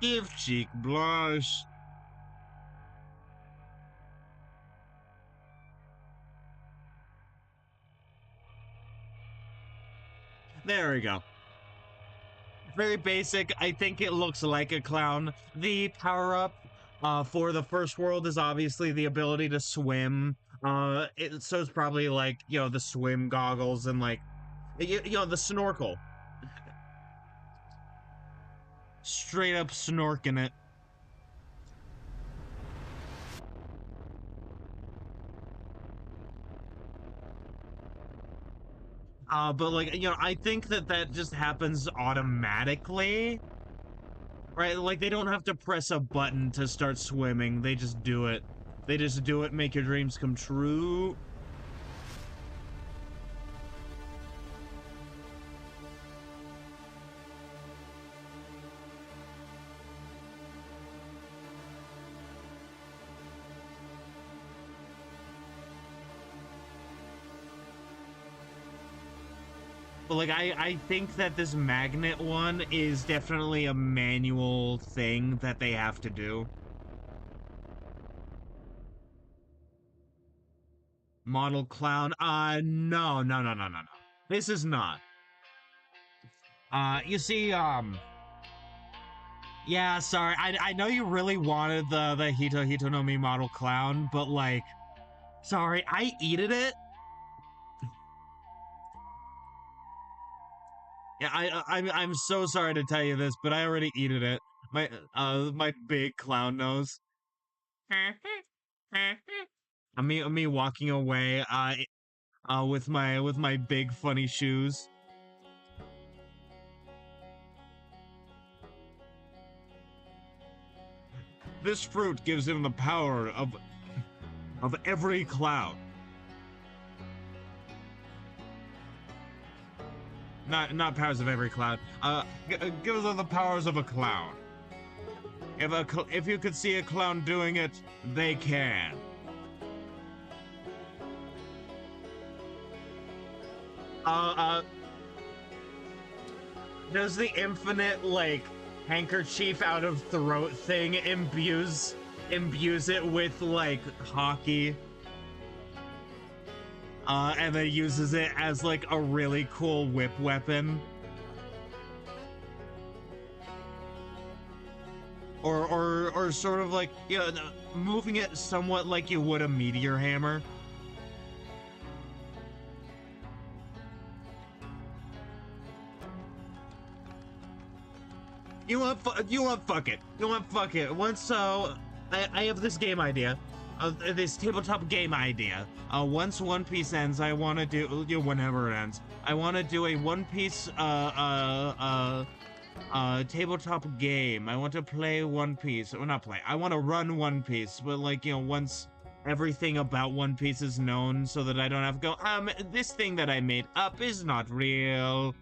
Give cheek blush. There we go. Very basic. I think it looks like a clown. The power up for the first world is obviously the ability to swim. So it's probably like, the swim goggles and like, the snorkel. Straight up snorking it. But like, I think that just happens automatically. Right? Like, they don't have to press a button to start swimming. They just do it. They just do it, make your dreams come true. But like, I think that this magnet one is definitely a manual thing that they have to do. Model clown. No, no, no, no, no, no. This is not. You see, yeah, sorry. I know you really wanted the Hito no Mi model clown, but like, sorry, I eated it. Yeah, I'm so sorry to tell you this, but I already eated it. My big clown nose. Me walking away with my big funny shoes. This fruit gives him the power of every clown. Not powers of every clown. Gives them the powers of a clown. If you could see a clown doing it, they can. Does the infinite, like, handkerchief out of throat thing imbues it with, like, hockey? And then uses it as, like, a really cool whip weapon? Or sort of like, moving it somewhat like you would a meteor hammer? You want fuck it. You want fuck it. I have this game idea. This tabletop game idea. Once One Piece ends, I want to do, whenever it ends, I want to do a One Piece, tabletop game. I want to play One Piece. Well, not play. I want to run One Piece, but like, once everything about One Piece is known so that I don't have to go, this thing that I made up is not real.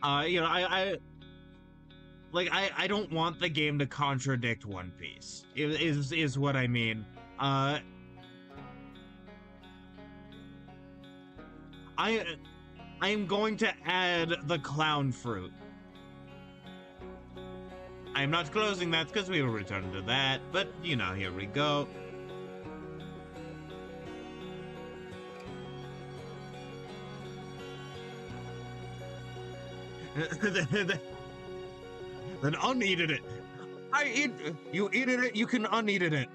I don't want the game to contradict One Piece, is what I mean. I'm going to add the clown fruit. I'm not closing that because we will return to that, but here we go. Then uneated it. You eated it, you can uneated it.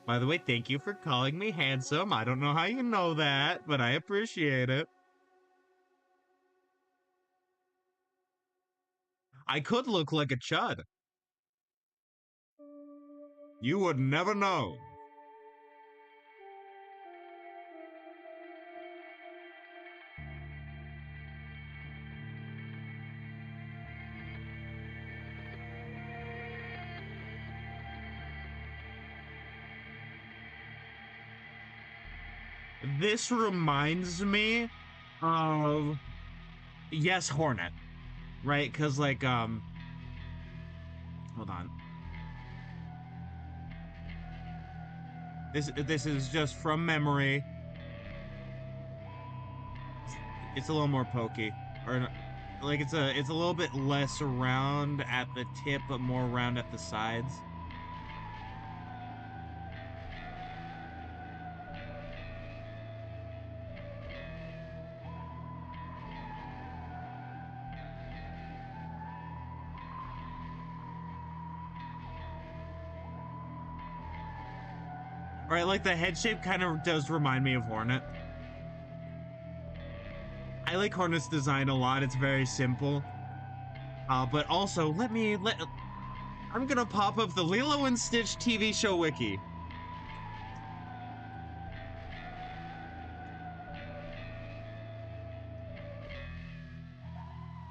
By the way, thank you for calling me handsome. I don't know how you know that, but I appreciate it. I could look like a chud. You would never know. This reminds me of Yes Hornet, right? Because like hold on. This is just from memory. It's a little more pokey, or like it's a little bit less round at the tip, but more round at the sides. Right, like the head shape kind of does remind me of Hornet. I like Hornet's design a lot. It's very simple. But also, I'm gonna pop up the Lilo and Stitch TV show wiki.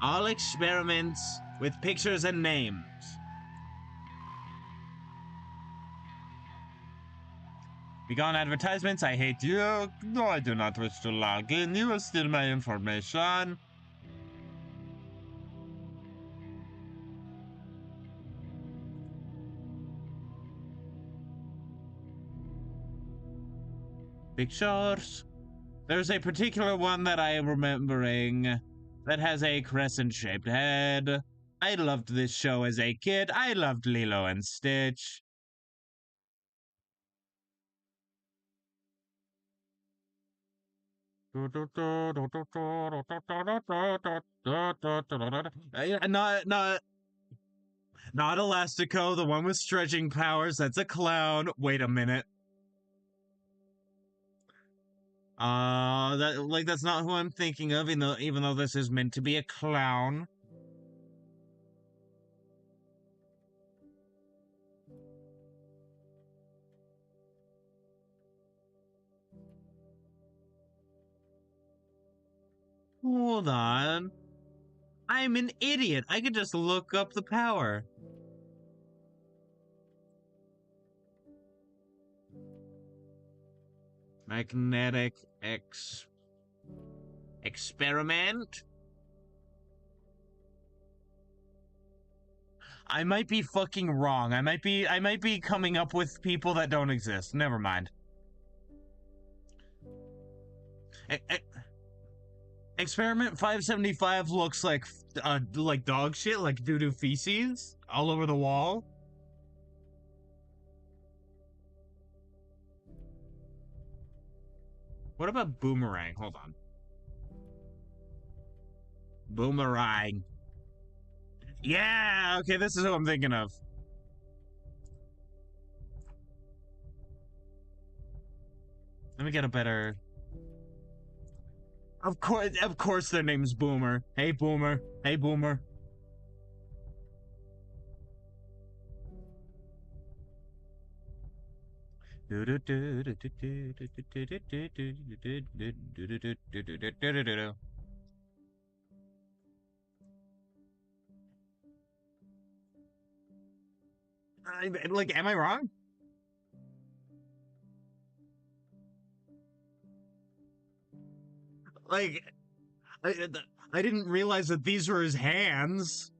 All experiments with pictures and names. Begone advertisements, I hate you. No, I do not wish to log in. You will steal my information. Pictures. There's a particular one that I am remembering that has a crescent-shaped head. I loved this show as a kid. I loved Lilo and Stitch. Not Elastico, the one with stretching powers. That's a clown. Wait a minute. That's not who I'm thinking of, even though this is meant to be a clown. Hold on. I'm an idiot. I could just look up the power. Magnetic experiment? I might be fucking wrong. I might be coming up with people that don't exist. Never mind. Experiment 575 looks like dog shit, like doo-doo feces all over the wall. What about Boomerang? Hold on. Boomerang. Yeah, okay, this is who I'm thinking of. Let me get a better... Of course their name's Boomer. Hey, Boomer. Hey, Boomer. Like, am I wrong? Like, I didn't realize that these were his hands.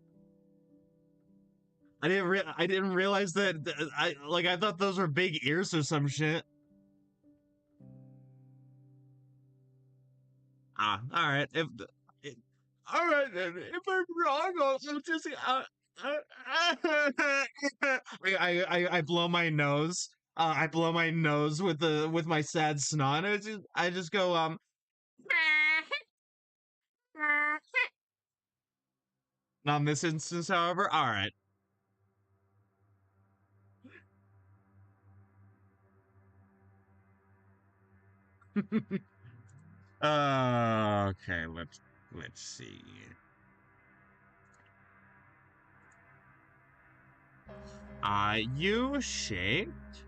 I didn't realize that I thought those were big ears or some shit. All right. All right. If I'm wrong, I'll just I blow my nose. I blow my nose with my sad snot. I just go Not in this instance, however. All right. Okay. Let's see. U-shaped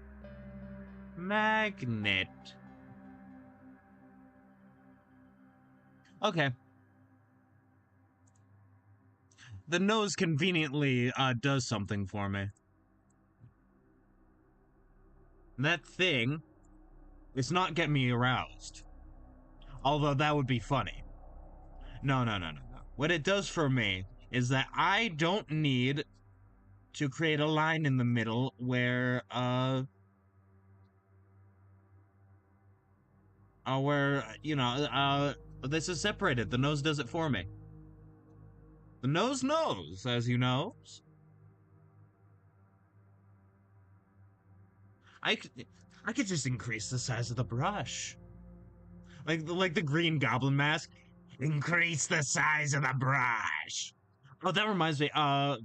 magnet. Okay. The nose conveniently does something for me. That thing is not get me aroused. Although that would be funny. No, no, no, no, no. What it does for me is that I don't need to create a line in the middle where, you know, this is separated. The nose does it for me. The nose knows, as you know. I could, I could just increase the size of the brush. Like the Green Goblin mask. Increase the size of the brush. Oh, that reminds me,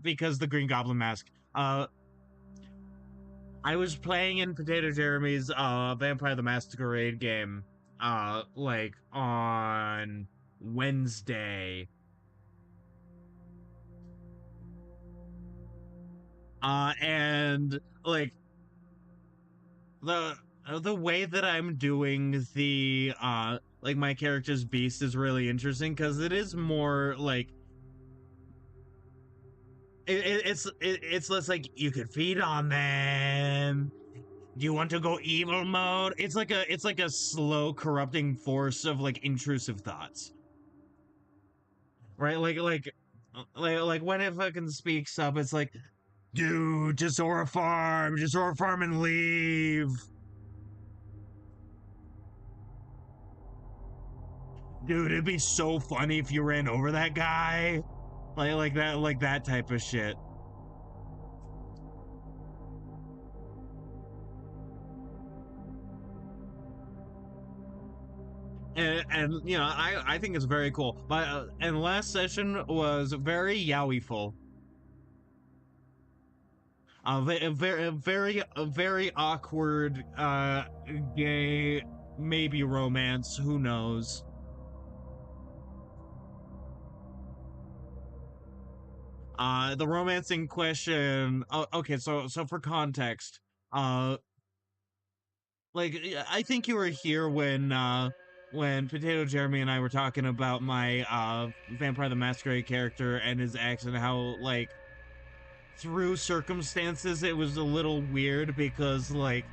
because the Green Goblin mask. I was playing in Potato Jeremy's Vampire the Masquerade game, like on Wednesday. And like the the way that I'm doing the like my character's beast is really interesting because it is more like it's less like you could feed on them. Do you want to go evil mode? It's like a slow corrupting force of like intrusive thoughts. Right? Like when it fucking speaks up, it's like, dude, just Zora farm and leave. Dude, it'd be so funny if you ran over that guy. Like that type of shit. And you know, I think it's very cool. But and last session was very yowiful. A very awkward gay maybe romance. Who knows? The romancing question. Oh, okay, so for context, uh, like I think you were here when Potato Jeremy and I were talking about my Vampire the Masquerade character and his ex and how like through circumstances it was a little weird because like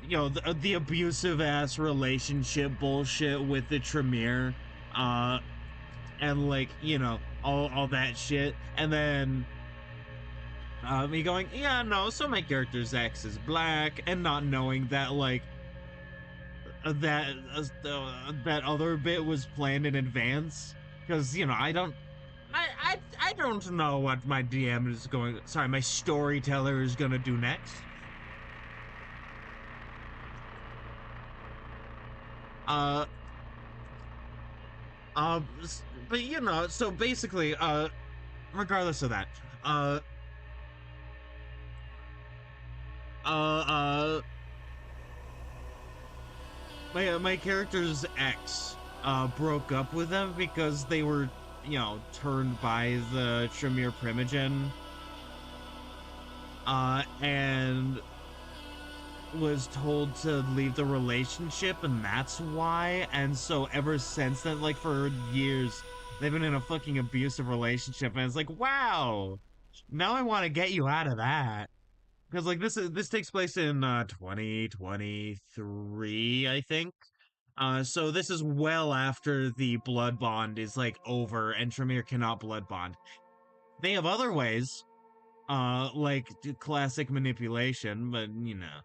you know the abusive ass relationship bullshit with the Tremere and like you know all that shit and then me going yeah no so my character's ex is black and not knowing that like that other bit was planned in advance because you know I don't know what my DM is going sorry my storyteller is gonna do next. uh uh but you know so basically regardless of that uh uh uh my character's ex broke up with them because they were you know turned by the Tremere Primogen and was told to leave the relationship and that's why and so ever since then like for years they've been in a fucking abusive relationship and it's like wow now I want to get you out of that because like this takes place in 2023 I think so this is well after the blood bond is like over and Tremere cannot blood bond. They have other ways like classic manipulation but you know.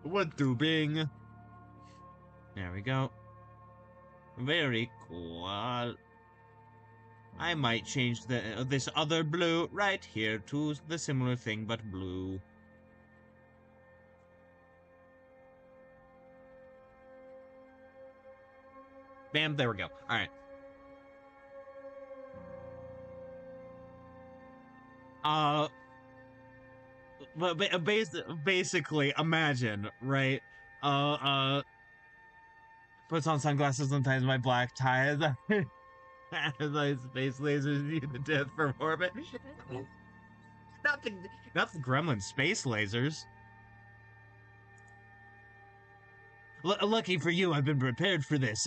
What do Bing? There we go. Very cool. I might change this other blue right here to the similar thing but blue. Bam, there we go. All right. Uh, but basically, imagine, right? Uh, puts on sunglasses and ties my black tie as I space lasers you to death from orbit. Not the not the gremlin space lasers. Lucky for you, I've been prepared for this.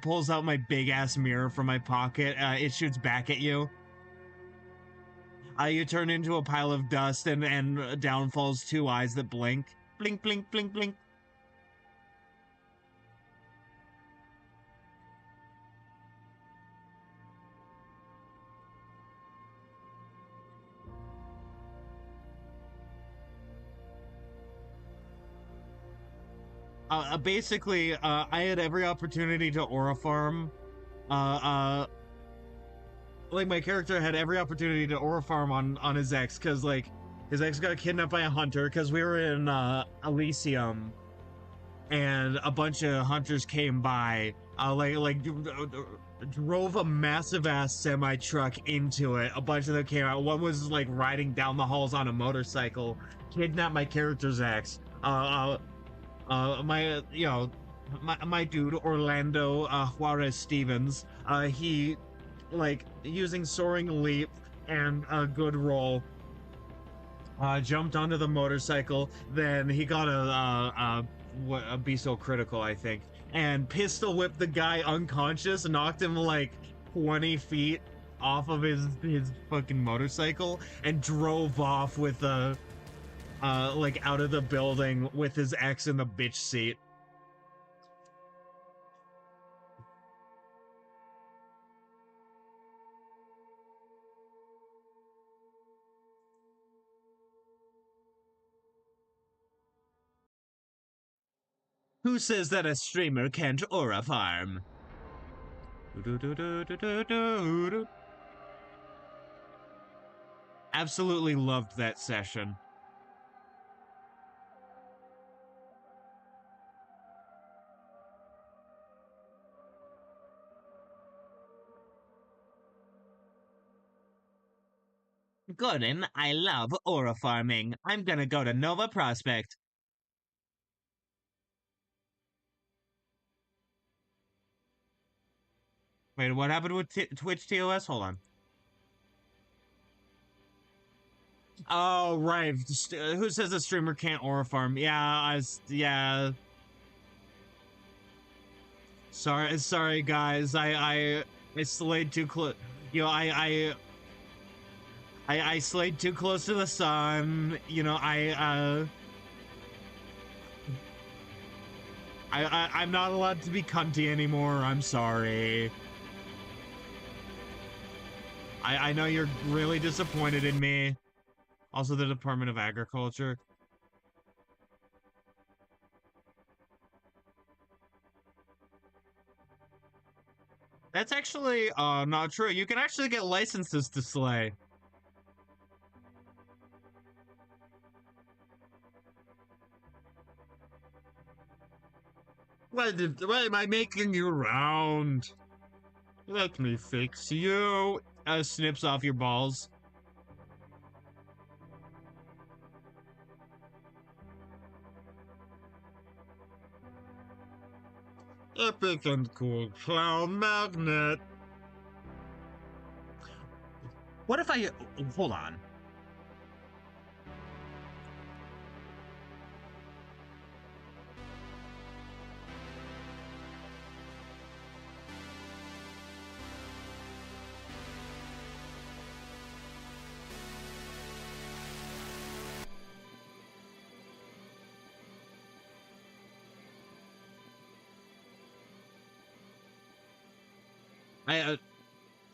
Pulls out my big ass mirror from my pocket. It shoots back at you. You turn into a pile of dust, and down falls two eyes that blink. Blink, blink, blink, blink. Basically, I had every opportunity to aura farm. Like my character had every opportunity to aura farm on his ex, because like his ex got kidnapped by a hunter. Because we were in Elysium, and a bunch of hunters came by, drove a massive ass semi truck into it. A bunch of them came out. One was like riding down the halls on a motorcycle, kidnapped my character's ex. My my dude Orlando Juarez Stevens. He like using soaring leap and a good roll. Jumped onto the motorcycle. Then he got a be so critical, I think, and pistol whipped the guy unconscious, knocked him like 20 feet off of his fucking motorcycle, and drove off with a like out of the building with his ex in the bitch seat. Who says that a streamer can't aura farm? Absolutely loved that session. Gordon, I love aura farming. I'm gonna go to Nova Prospect. Wait, what happened with Twitch TOS? Hold on. Oh, right. Who says a streamer can't aura farm? Yeah, yeah. Sorry, guys. I slayed too close. You know, I slayed too close to the sun. You know, I'm not allowed to be cunty anymore. I'm sorry. I know you're really disappointed in me. Also, the Department of Agriculture. That's actually not true. You can actually get licenses to slay. Why am I making you round? Let me fix you. Snips off your balls. Epic and cool clown magnet. What if I... Hold on.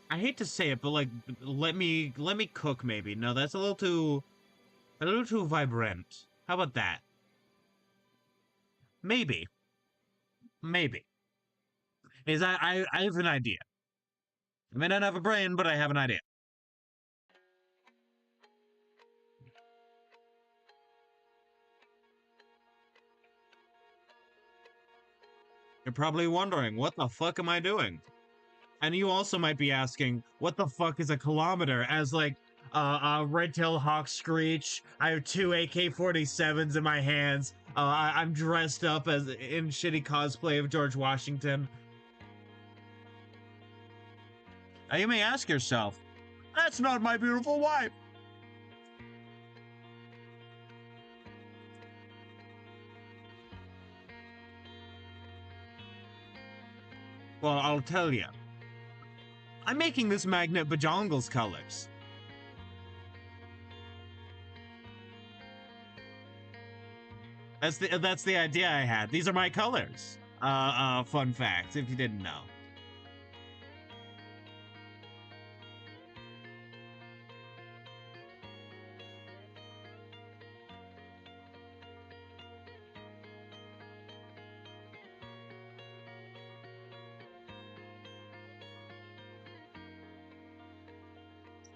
I hate to say it, but like, let me cook maybe. No, that's a little too vibrant. How about that? Maybe, maybe. Is I have an idea. I may not have a brain, but I have an idea. You're probably wondering, what the fuck am I doing? And you also might be asking, what the fuck is a kilometer? As like red-tailed hawk screech. I have two AK-47s in my hands. I'm dressed up as in shitty cosplay of George Washington. Now you may ask yourself, that's not my beautiful wife. Well, I'll tell you. I'm making this magnet Bajongle's colors. That's the idea I had. These are my colors. Fun fact, if you didn't know.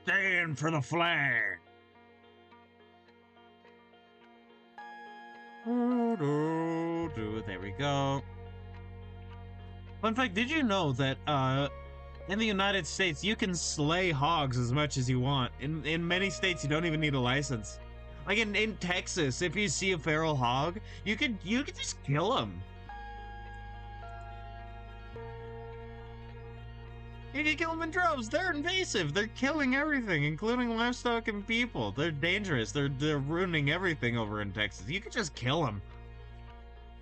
Stand for the flag. There we go. Fun fact, did you know that in the United States you can slay hogs as much as you want? In many states you don't even need a license. Like in Texas, if you see a feral hog, you could just kill him. You can kill them in droves. They're invasive. They're killing everything, including livestock and people. They're dangerous. They're ruining everything over in Texas. You can just kill them.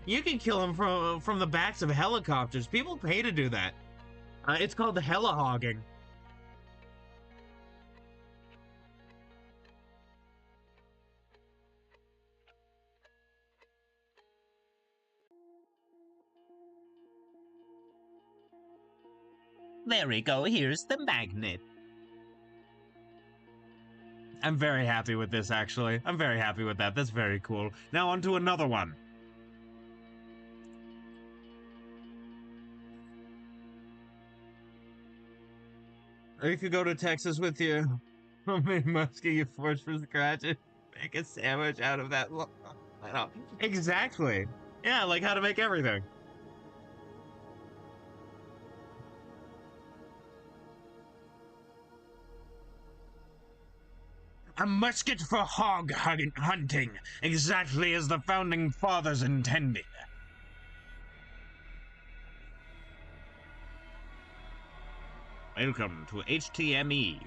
You can kill them from the backs of helicopters. People pay to do that. It's called the hella hogging. There we go. Here's the magnet. I'm very happy with this, actually. I'm very happy with that. That's very cool. Now on to another one. Or you could go to Texas with your homemade muskie you force from scratch and make a sandwich out of that. I know. Exactly. Yeah, like how to make everything. A musket for hog hunting, exactly as the founding fathers intended. Welcome to HTME.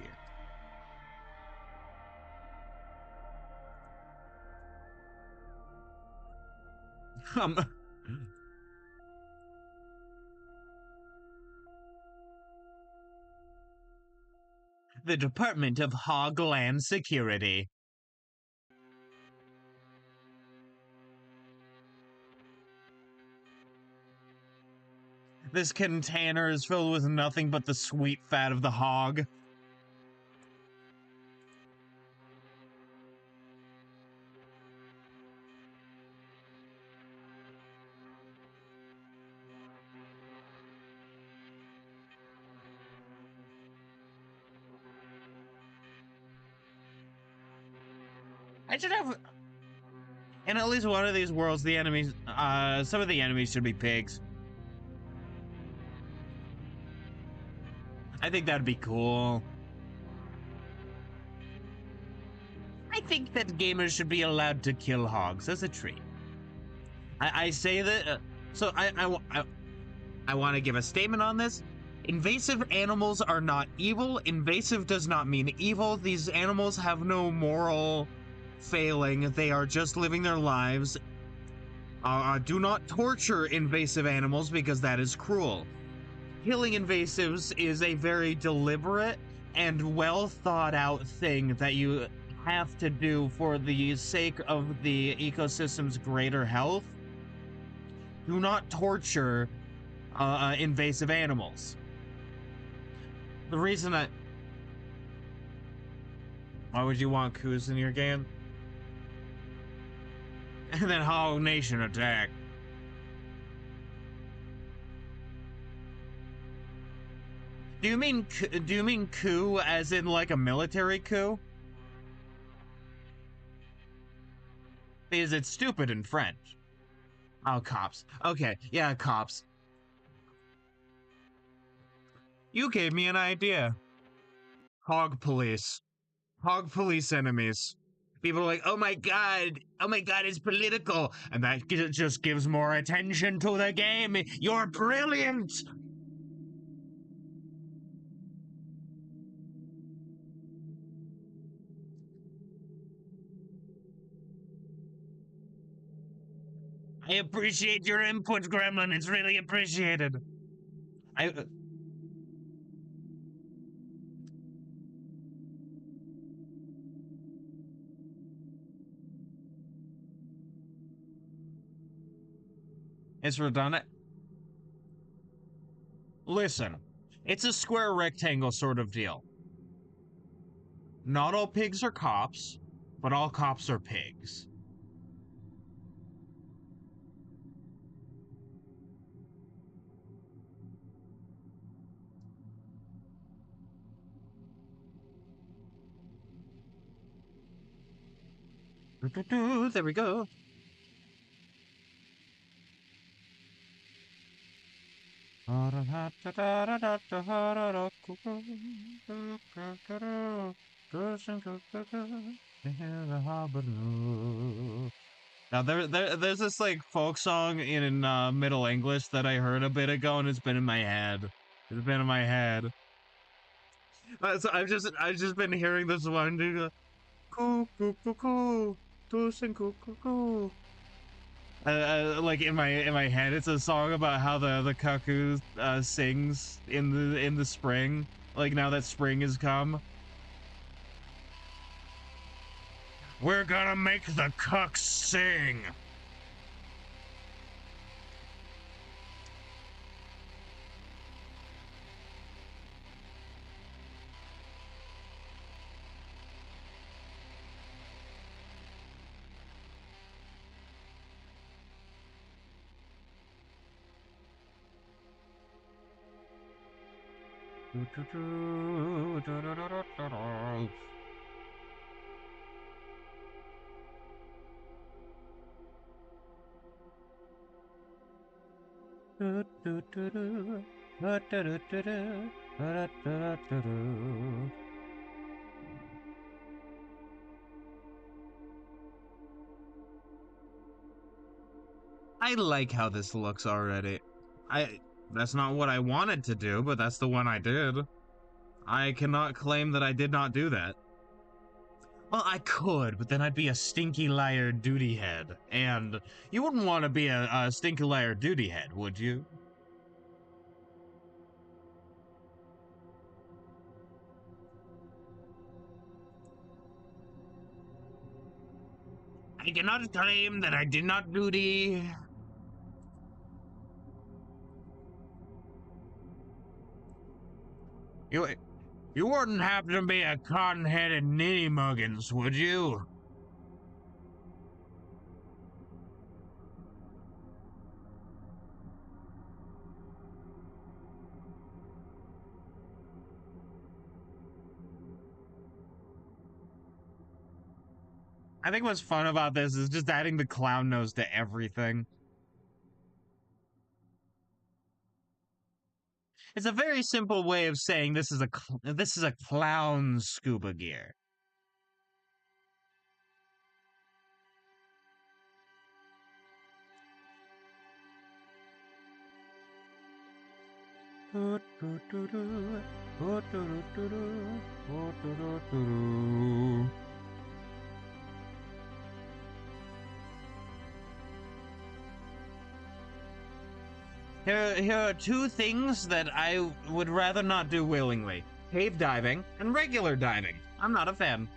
The Department of Hog Land Security. This container is filled with nothing but the sweet fat of the hog. I should have... In at least one of these worlds, the enemies... some of the enemies should be pigs. I think that'd be cool. I think that gamers should be allowed to kill hogs as a treat. I say that... so I want to give a statement on this. Invasive animals are not evil. Invasive does not mean evil. These animals have no moral failing. They are just living their lives. Do not torture invasive animals because that is cruel. Killing invasives is a very deliberate and well thought out thing that you have to do for the sake of the ecosystem's greater health. Do not torture invasive animals. The reason why would you want coos in your game? And then Hog Nation attack. Do you mean coup as in like a military coup? Because it's stupid in French. Oh, cops. Okay, yeah, cops. You gave me an idea. Hog police. Hog police enemies. People are like, oh my god, it's political. And that just gives more attention to the game. You're brilliant. I appreciate your input, Gremlin. It's really appreciated. It's redundant. Listen, it's a square rectangle sort of deal. Not all pigs are cops, but all cops are pigs. There we go. Now there's this like folk song in Middle English that I heard a bit ago, and it's been in my head. It's been in my head. So I've just been hearing this one do coo coo coo coo, coo coo coo. Like in my head, it's a song about how the cuckoo sings in the spring. Like now that spring has come, we're gonna make the cucks sing. I like how this looks already. That's not what I wanted to do, but that's the one I did. I cannot claim that I did not do that. Well, I could, but then I'd be a stinky liar duty head. And you wouldn't want to be a stinky liar duty head, would you? I cannot claim that I did not duty. You wouldn't happen to be a cotton-headed ninny-muggins, would you? I think what's fun about this is just adding the clown nose to everything. It's a very simple way of saying this is a clown scuba gear. Here are two things that I would rather not do willingly. Cave diving and regular diving. I'm not a fan.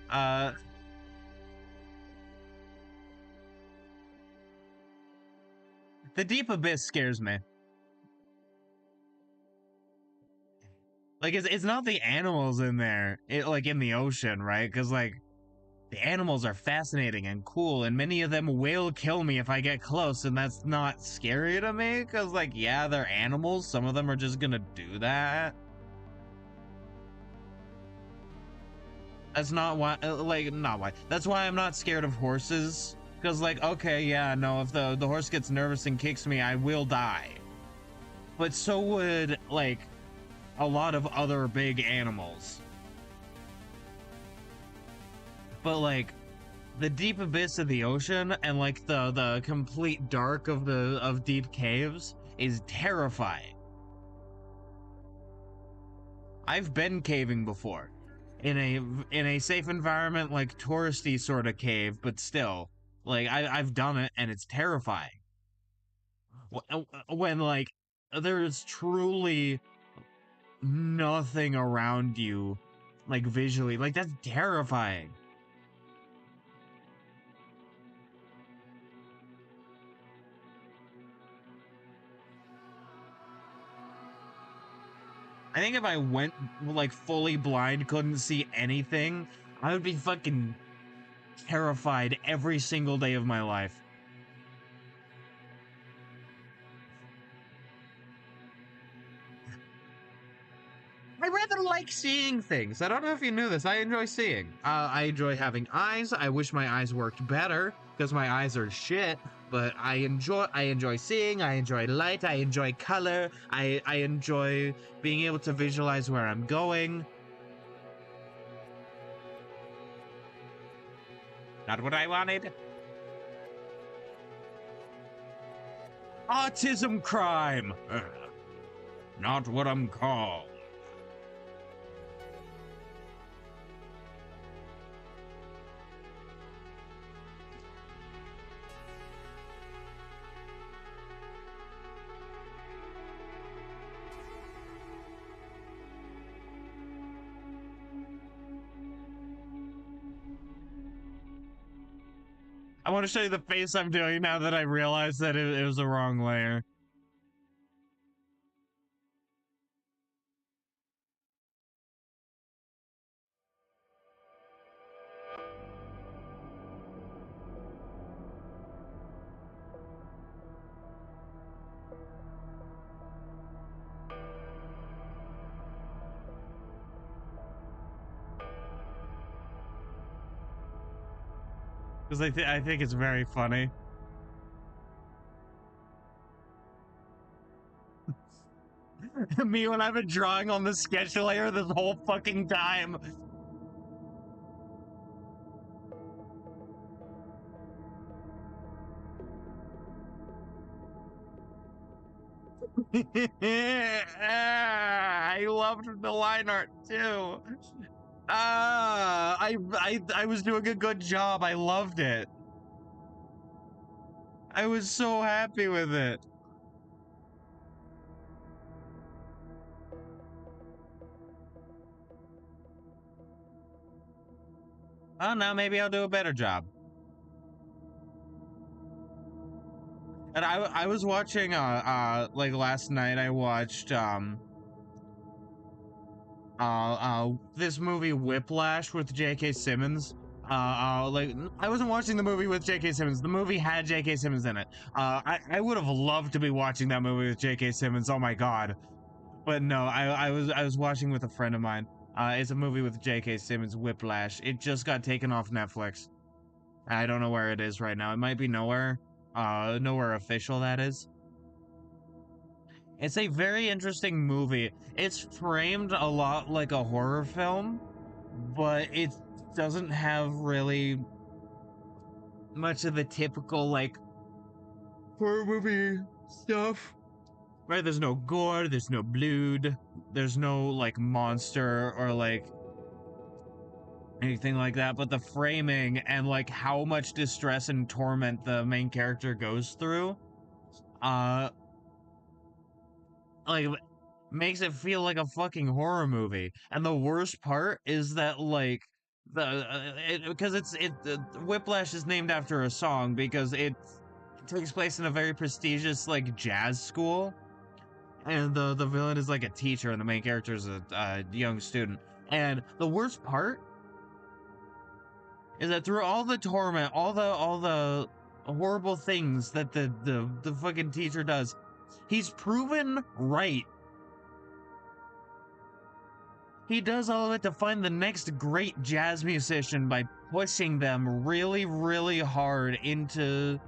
The deep abyss scares me. Like, it's not the animals in there, like in the ocean, right? Because, like, the animals are fascinating and cool, and many of them will kill me if I get close, and that's not scary to me, because, like, yeah, they're animals. Some of them are just gonna do that. That's not why, not why. That's why I'm not scared of horses, because, like, okay, yeah, no, if the horse gets nervous and kicks me, I will die. But so would, like, a lot of other big animals. But like the deep abyss of the ocean and like the complete dark of deep caves is terrifying. I've been caving before in a safe environment, like touristy sort of cave, but still, like I've done it and it's terrifying. When like there's truly nothing around you, like visually, like that's terrifying. I think if I went like fully blind, couldn't see anything, I would be fucking terrified every single day of my life. I rather like seeing things. I don't know if you knew this. I enjoy seeing. I enjoy having eyes. I wish my eyes worked better because my eyes are shit. But I enjoy seeing. I enjoy light. I enjoy color. I enjoy being able to visualize where I'm going. Not what I wanted. Autism crime. Not what I'm called. I want to show you the face I'm doing now that I realized that it was the wrong layer. Because I think it's very funny. Me when I've been drawing on the sketch layer this whole fucking time. I loved the line art too. I was doing a good job. I loved it. I was so happy with it. Oh, now maybe I'll do a better job. And I was watching like last night I watched this movie Whiplash with J.K. Simmons. Like I wasn't watching the movie with J.K. Simmons. The movie had J.K. Simmons in it. I would have loved to be watching that movie with J.K. Simmons. Oh my god. But no, I was watching with a friend of mine. It's a movie with J.K. Simmons, Whiplash. It just got taken off Netflix. I don't know where it is right now. It might be nowhere. Nowhere official, that is. It's a very interesting movie. It's framed a lot like a horror film, but it doesn't have really much of the typical, like, horror movie stuff. Right, there's no gore, there's no blood, there's no, like, monster or, like, anything like that, but the framing and, like, how much distress and torment the main character goes through, like, makes it feel like a fucking horror movie. And the worst part is that, like, because Whiplash is named after a song because it takes place in a very prestigious, like, jazz school. And the villain is like a teacher and the main character is a young student. And the worst part is that through all the torment, all the horrible things that the fucking teacher does, he's proven right. He does all of it to find the next great jazz musician by pushing them really, really hard into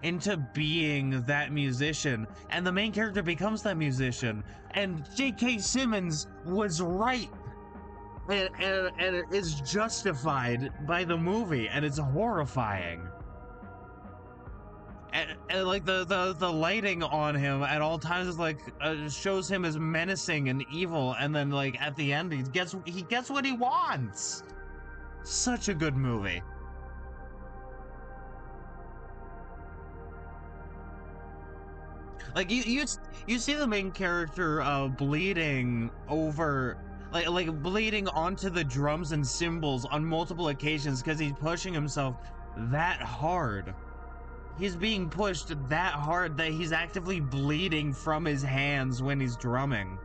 into being that musician, and the main character becomes that musician. And J.K. Simmons was right, and it is justified by the movie, and it's horrifying. And like the lighting on him at all times is like shows him as menacing and evil, and then like at the end he gets what he wants. Such a good movie. Like you see the main character bleeding over, like bleeding onto the drums and cymbals on multiple occasions because he's pushing himself that hard. He's being pushed that hard that he's actively bleeding from his hands when he's drumming.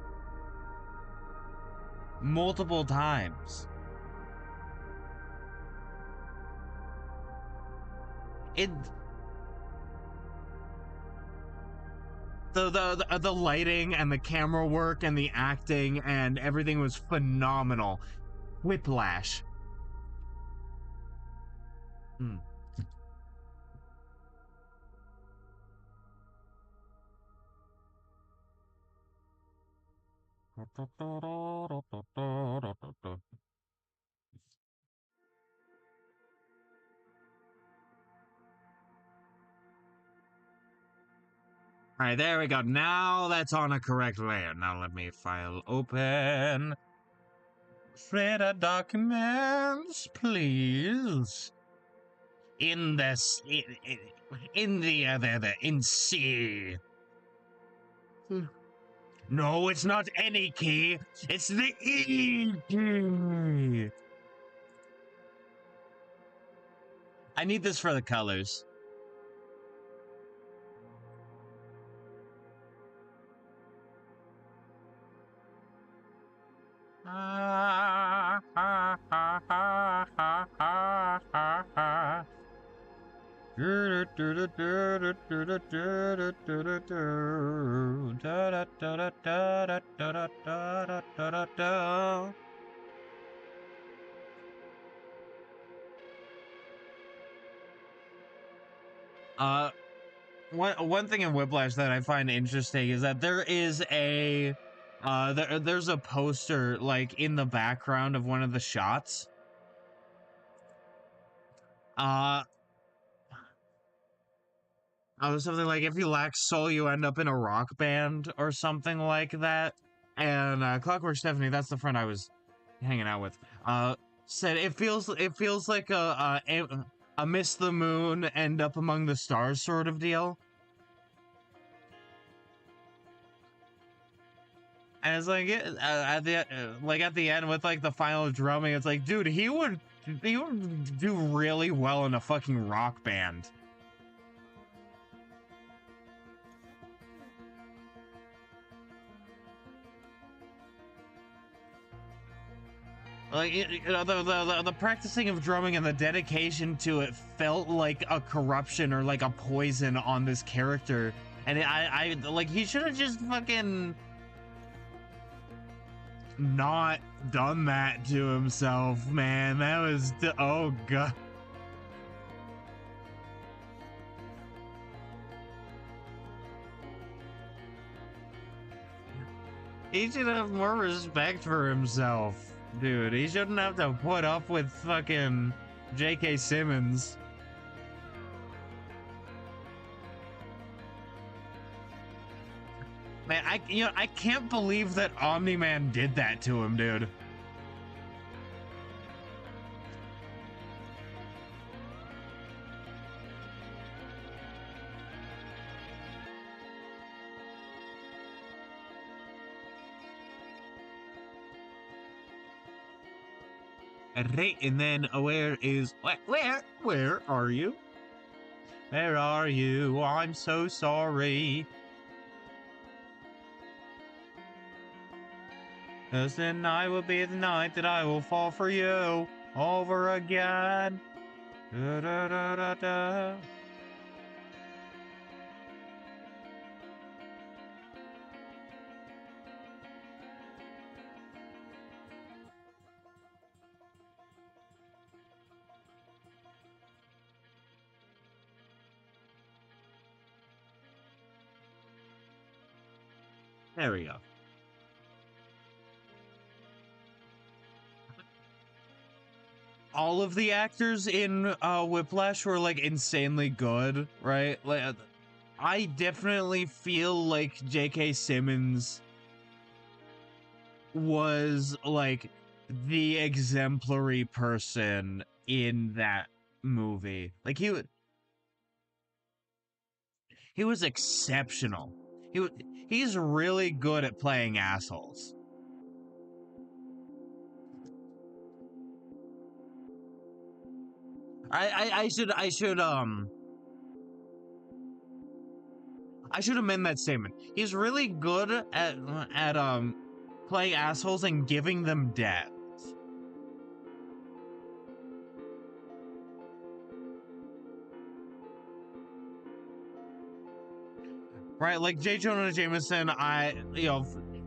Multiple times. The lighting and the camera work and the acting and everything was phenomenal. Whiplash. Hmm. All right, there we go. Now that's on a correct layer. Now let me file open. Freda documents, please. In this, in C. No, it's not any key. It's the E key. I need this for the colors. One thing in Whiplash that I find interesting is that there is there's a poster like in the background of one of the shots. Something like, if you lack soul, you end up in a rock band or something like that. And Clockwork Stephanie, that's the friend I was hanging out with, said it feels like a Miss the Moon, End Up Among the Stars sort of deal. And it's like at the end with like the final drumming, it's like, dude, he would do really well in a fucking rock band. Like, you know, the practicing of drumming and the dedication to it felt like a corruption or like a poison on this character, and I like, he should have just fucking not done that to himself, man. That was oh god. He should have more respect for himself. Dude, he shouldn't have to put up with fucking J.K. Simmons. Man, I can't believe that Omni-Man did that to him, dude. Right, and then where are you? Where are you? I'm so sorry. Cause tonight will be the night that I will fall for you over again. Da, da, da, da, da. There we go. All of the actors in Whiplash were like insanely good, right? Like I definitely feel like J.K. Simmons was like the exemplary person in that movie. Like he was exceptional. He's really good at playing assholes. I should amend that statement. He's really good at playing assholes and giving them depth. Right, like J. Jonah Jameson,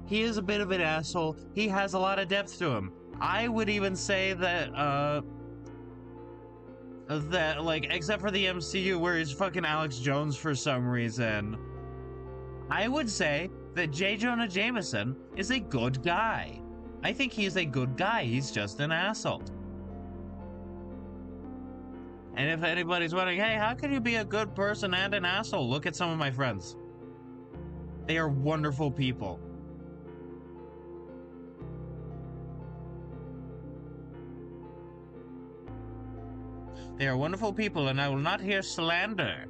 he is a bit of an asshole. He has a lot of depth to him. I would even say that like except for the MCU where he's fucking Alex Jones for some reason, I would say that J. Jonah Jameson is a good guy. I think he's a good guy. He's just an asshole. And if anybody's wondering, hey, how can you be a good person and an asshole? Look at some of my friends. They are wonderful people. They are wonderful people, and I will not hear slander.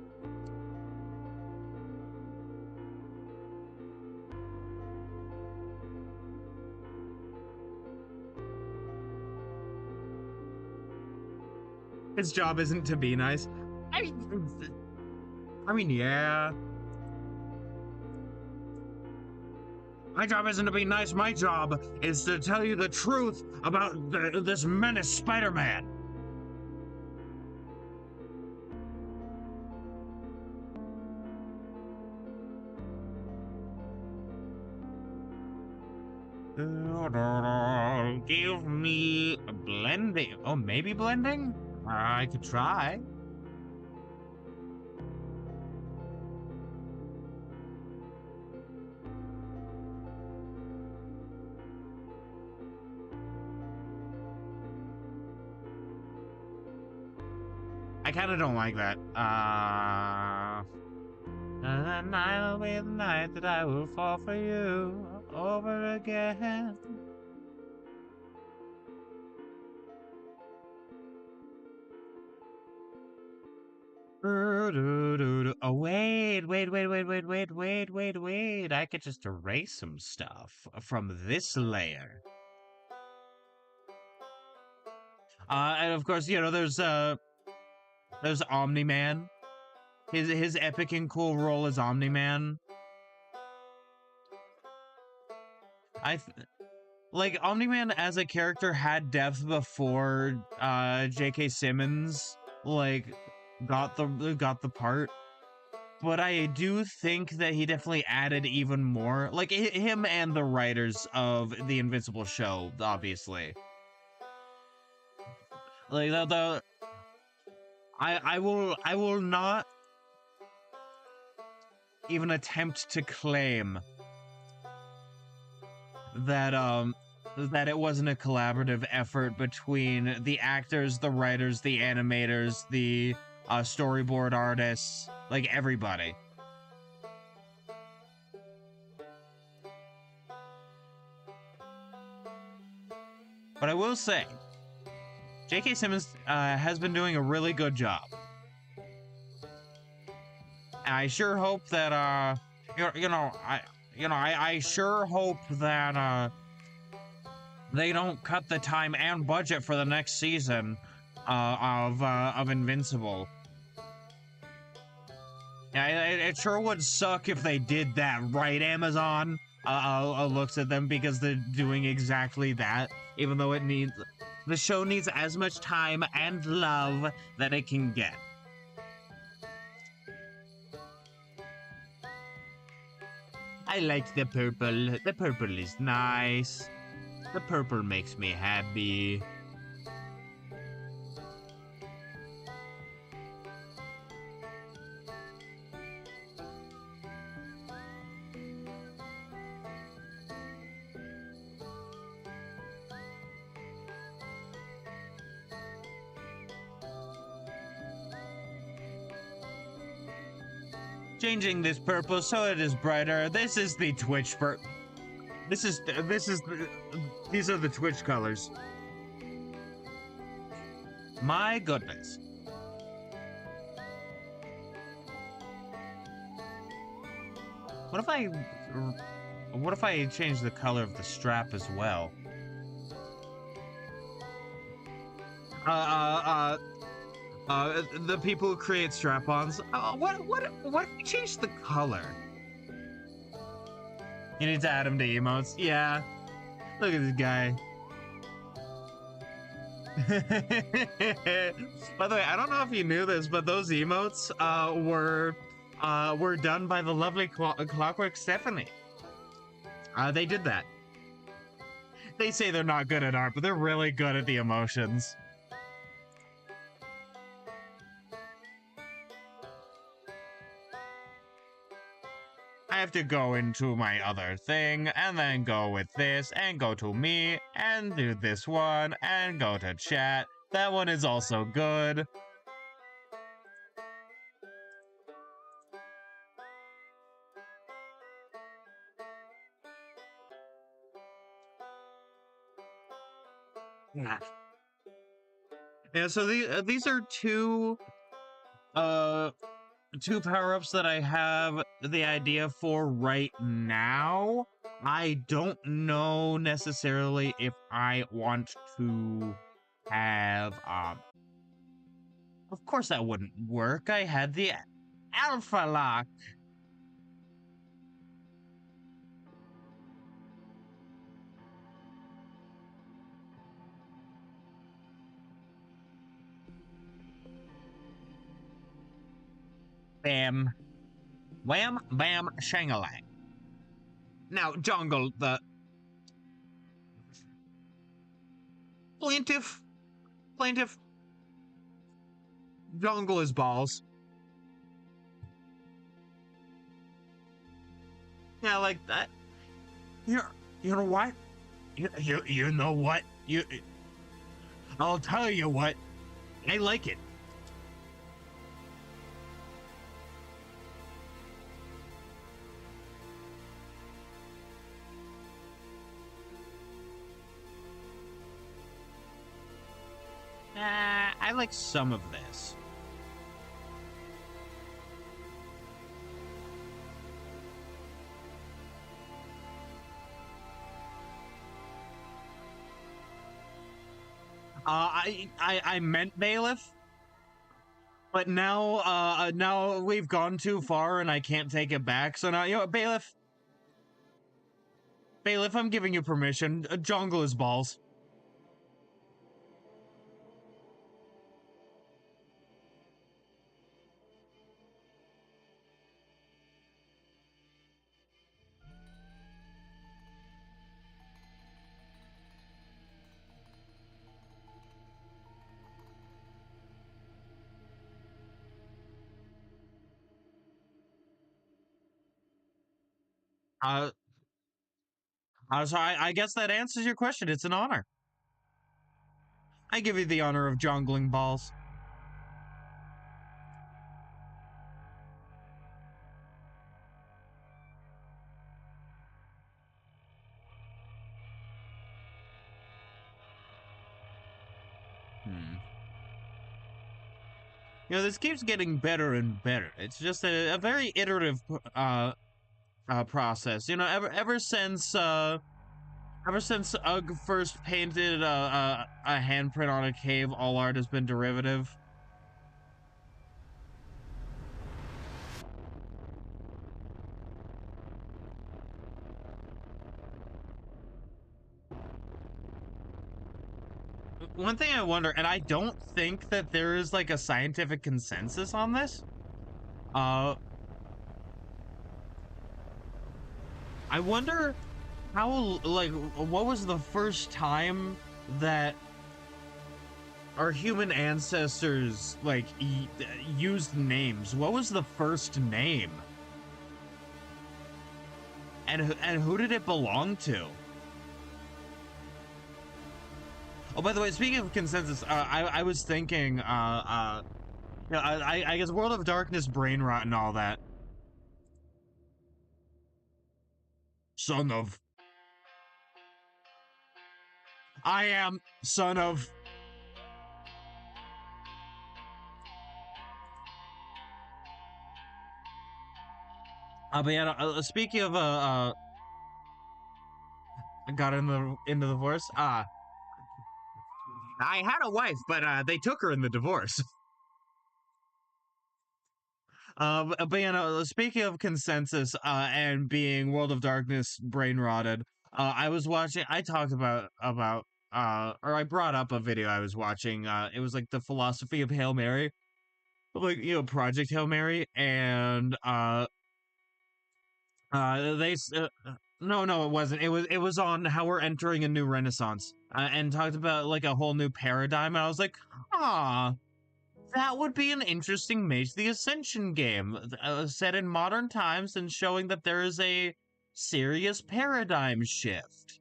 His job isn't to be nice. I mean, yeah. My job isn't to be nice. My job is to tell you the truth about this menace Spider-Man. Give me a blending. Oh, maybe blending? I could try. I kind of don't like that. And the night will be the night that I will fall for you over again. Oh, wait. I could just erase some stuff from this layer. And of course, there's Omni-Man. His epic and cool role as Omni-Man. Like Omni-Man as a character had depth before J.K. Simmons like got the part. But I do think that he definitely added even more. Like him and the writers of the Invincible show, obviously. Like I will not even attempt to claim that it wasn't a collaborative effort between the actors, the writers, the animators, the storyboard artists, like everybody. But I will say, J.K. Simmons has been doing a really good job. I sure hope that I sure hope that they don't cut the time and budget for the next season of Invincible. Yeah, it sure would suck if they did that, right, Amazon? Looks at them because they're doing exactly that, even though the show needs as much time and love that it can get. I like the purple. The purple is nice. The purple makes me happy. Changing this purple so it is brighter. This is the Twitch these are the Twitch colors. My goodness. What if I change the color of the strap as well? The people who create strap-ons. What if we change the color? You need to add them to emotes. Yeah. Look at this guy. By the way, I don't know if you knew this, but those emotes were done by the lovely Clockwork Stephanie. They did that. They say they're not good at art, but they're really good at the emotions. I have to go into my other thing, and then go with this, and go to me, and do this one, and go to chat. That one is also good. Yeah, so these are two power-ups that I have the idea for right now. I don't know necessarily if I want to have of course that wouldn't work. I had the Alpha Lock. Bam. Wham, bam, shang-a-lang. Now, Jungle, the... Plaintiff. Jungle is balls. Yeah, like that. You know what? You know what? I'll tell you what. I like it. I like some of this. I meant bailiff, but now now we've gone too far and I can't take it back. So now, you know what, bailiff, I'm giving you permission. Jungle is balls. So I guess that answers your question. It's an honor. I give you the honor of jongling balls. You know, this keeps getting better and better. It's just a very iterative process. You know, ever since Ugg first painted a handprint on a cave, all art has been derivative. One thing I wonder, and I don't think that there is like a scientific consensus on this. I wonder how, like, what was the first time that our human ancestors, like, used names? What was the first name? And who did it belong to? Oh, by the way, speaking of consensus, I was thinking, I guess World of Darkness, brain rot, and all that. Son of. I am son of. But yeah, speaking of got into the divorce. I had a wife, but they took her in the divorce. But you know, speaking of consensus and being World of Darkness brain rotted, I was watching. I talked about or I brought up a video I was watching. It was like the philosophy of Hail Mary, like Project Hail Mary, and they no, it wasn't. It was on how we're entering a new renaissance, and talked about like a whole new paradigm. And I was like, ah, that would be an interesting Mage the Ascension game, set in modern times and showing that there is a serious paradigm shift.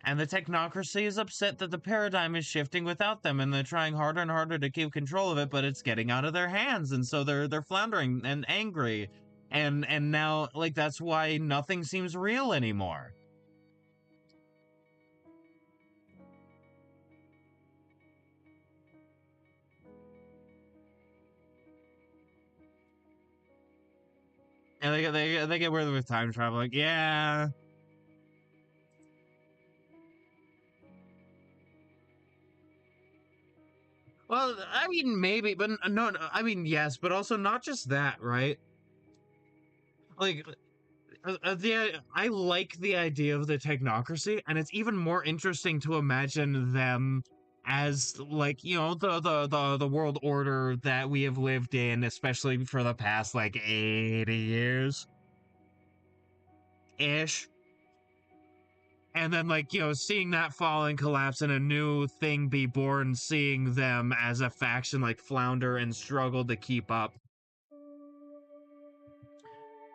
And the technocracy is upset that the paradigm is shifting without them, and they're trying harder and harder to keep control of it, but it's getting out of their hands, and so they're floundering and angry. And now, like, that's why nothing seems real anymore. And they get weird with time travel. Like, yeah. Well, I mean, maybe, but no, I mean, yes, but also not just that, right? Like, I like the idea of the technocracy, and it's even more interesting to imagine them as like the world order that we have lived in, especially for the past like 80 years ish. And then like seeing that fall and collapse and a new thing be born, seeing them as a faction like flounder and struggle to keep up,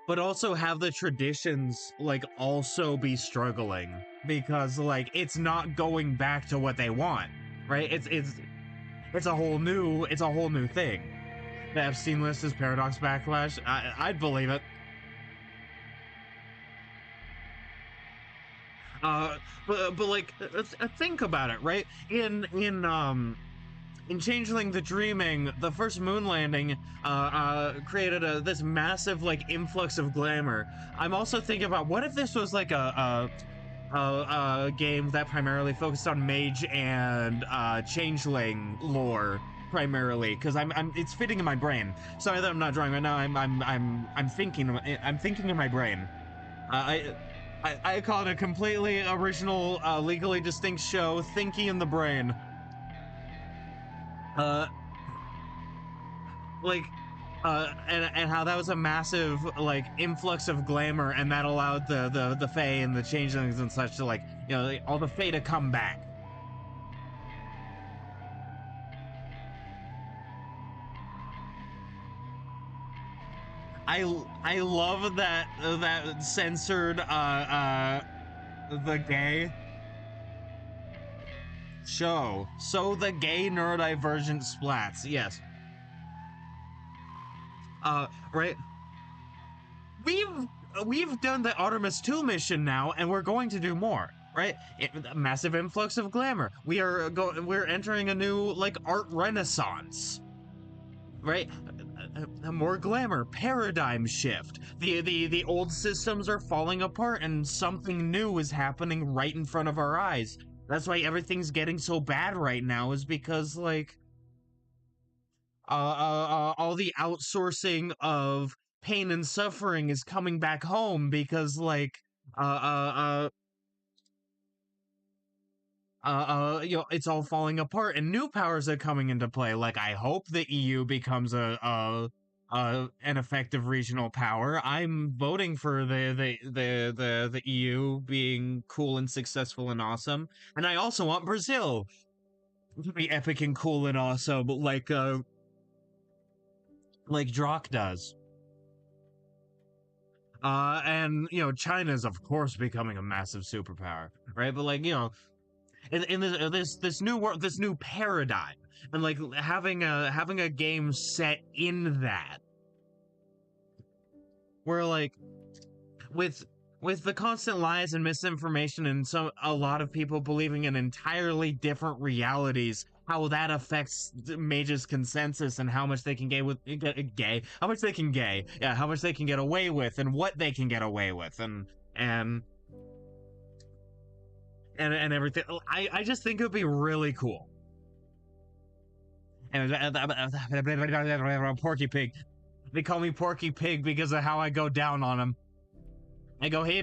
but also have the traditions like also be struggling because like it's not going back to what they want, right? It's a whole new thing. The Epstein list is Paradox Backlash. I'd believe it. But like think about it, right? In Changeling the Dreaming, the first moon landing created this massive like influx of glamour. I'm also thinking about what if this was like a game that primarily focused on mage and changeling lore primarily, because I'm it's fitting in my brain. Sorry that I'm not drawing right now. I'm thinking in my brain. I call it a completely original, legally distinct show, thinking in the brain. Uh, like and how that was a massive like influx of glamour, and that allowed the Fae and the changelings and such to like all the Fae to come back. I love that that censored the gay show, so the gay neurodivergent splats, yes. Right. We've we've done the Artemis 2 mission now, and we're going to do more. Right, massive influx of glamour. We're entering a new like art renaissance. Right, more glamour, paradigm shift. The old systems are falling apart, and something new is happening right in front of our eyes. That's why everything's getting so bad right now, is because like all the outsourcing of pain and suffering is coming back home because like uh uh it's all falling apart and new powers are coming into play. Like I hope the EU becomes an effective regional power. I'm voting for the EU being cool and successful and awesome, and I also want Brazil to be epic and cool and awesome, like Drock does. And China's of course becoming a massive superpower, right? But like in this new world, this new paradigm, and like having a game set in that, where like with with the constant lies and misinformation and a lot of people believing in entirely different realities, how that affects mages consensus and how much they can how much they can how much they can get away with and what they can get away with and and everything. I just think it would be really cool. And Porky Pig. They call me Porky Pig because of how I go down on them. I go, hey,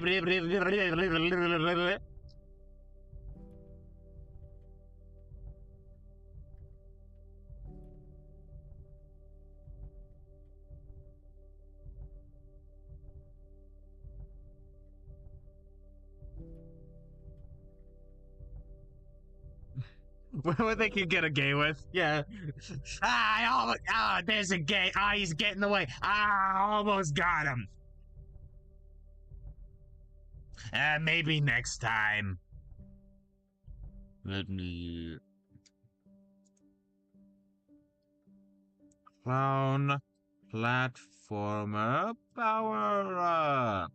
what they can get a gay with. Yeah. There's a gay. He's getting away. I almost got him. Maybe next time. Let me... Clown platformer power up.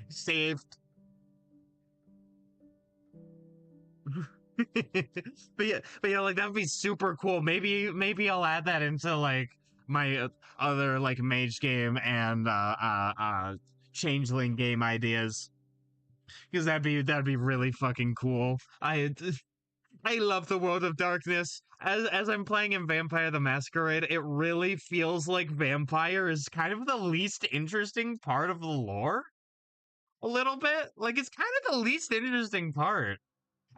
Saved. but yeah, like that'd be super cool. Maybe I'll add that into like my other like mage game and changeling game ideas, because that'd be really fucking cool. I love the World of Darkness. As I'm playing in Vampire the Masquerade, it really feels like Vampire is kind of the least interesting part of the lore. A little bit. Like, it's kind of the least interesting part.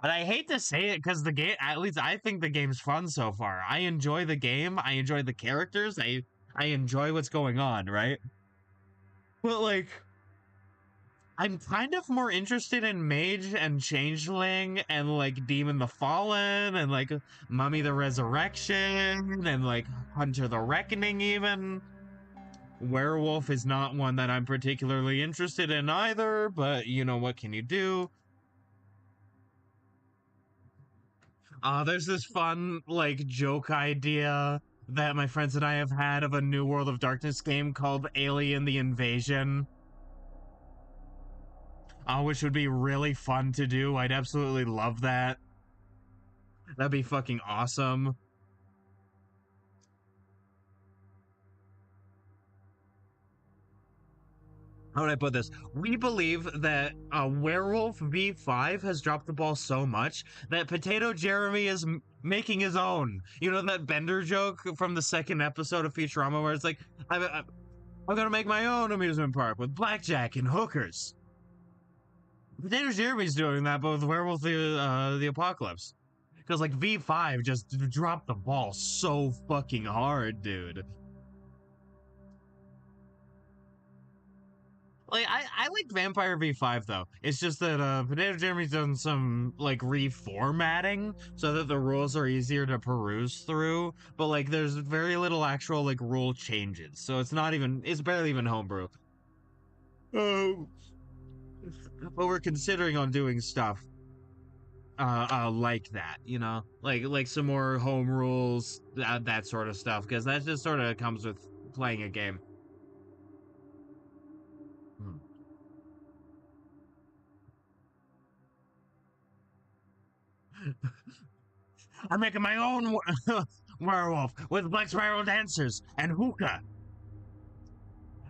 But I hate to say it because the game, at least I think the game's fun so far. I enjoy the game. I enjoy the characters. I enjoy what's going on, right? But, like, I'm kind of more interested in Mage and Changeling and like Demon the Fallen and like Mummy the Resurrection and like Hunter the Reckoning even. Werewolf is not one that I'm particularly interested in either, but you know, what can you do? There's this fun like joke idea that my friends and I have had of a new World of Darkness game called Alien the Invasion. Which would be really fun to do. I'd absolutely love that. That'd be fucking awesome. How would I put this? We believe that Werewolf V5 has dropped the ball so much that Potato Jeremy is making his own. You know that Bender joke from the second episode of Futurama where it's like, I'm gonna make my own amusement park with blackjack and hookers. Potato Jeremy's doing that, but with Werewolf the Apocalypse. Because, like, V5 just dropped the ball so fucking hard, dude. Like, I like Vampire V5, though. It's just that Potato Jeremy's done some, like, reformatting so that the rules are easier to peruse through. But, like, there's very little actual, like, rule changes. So it's barely even homebrew. Oh. But we're considering on doing stuff like that, you know, like some more home rules, that sort of stuff, because that just sort of comes with playing a game. I'm making my own werewolf with black spiral dancers and hookah.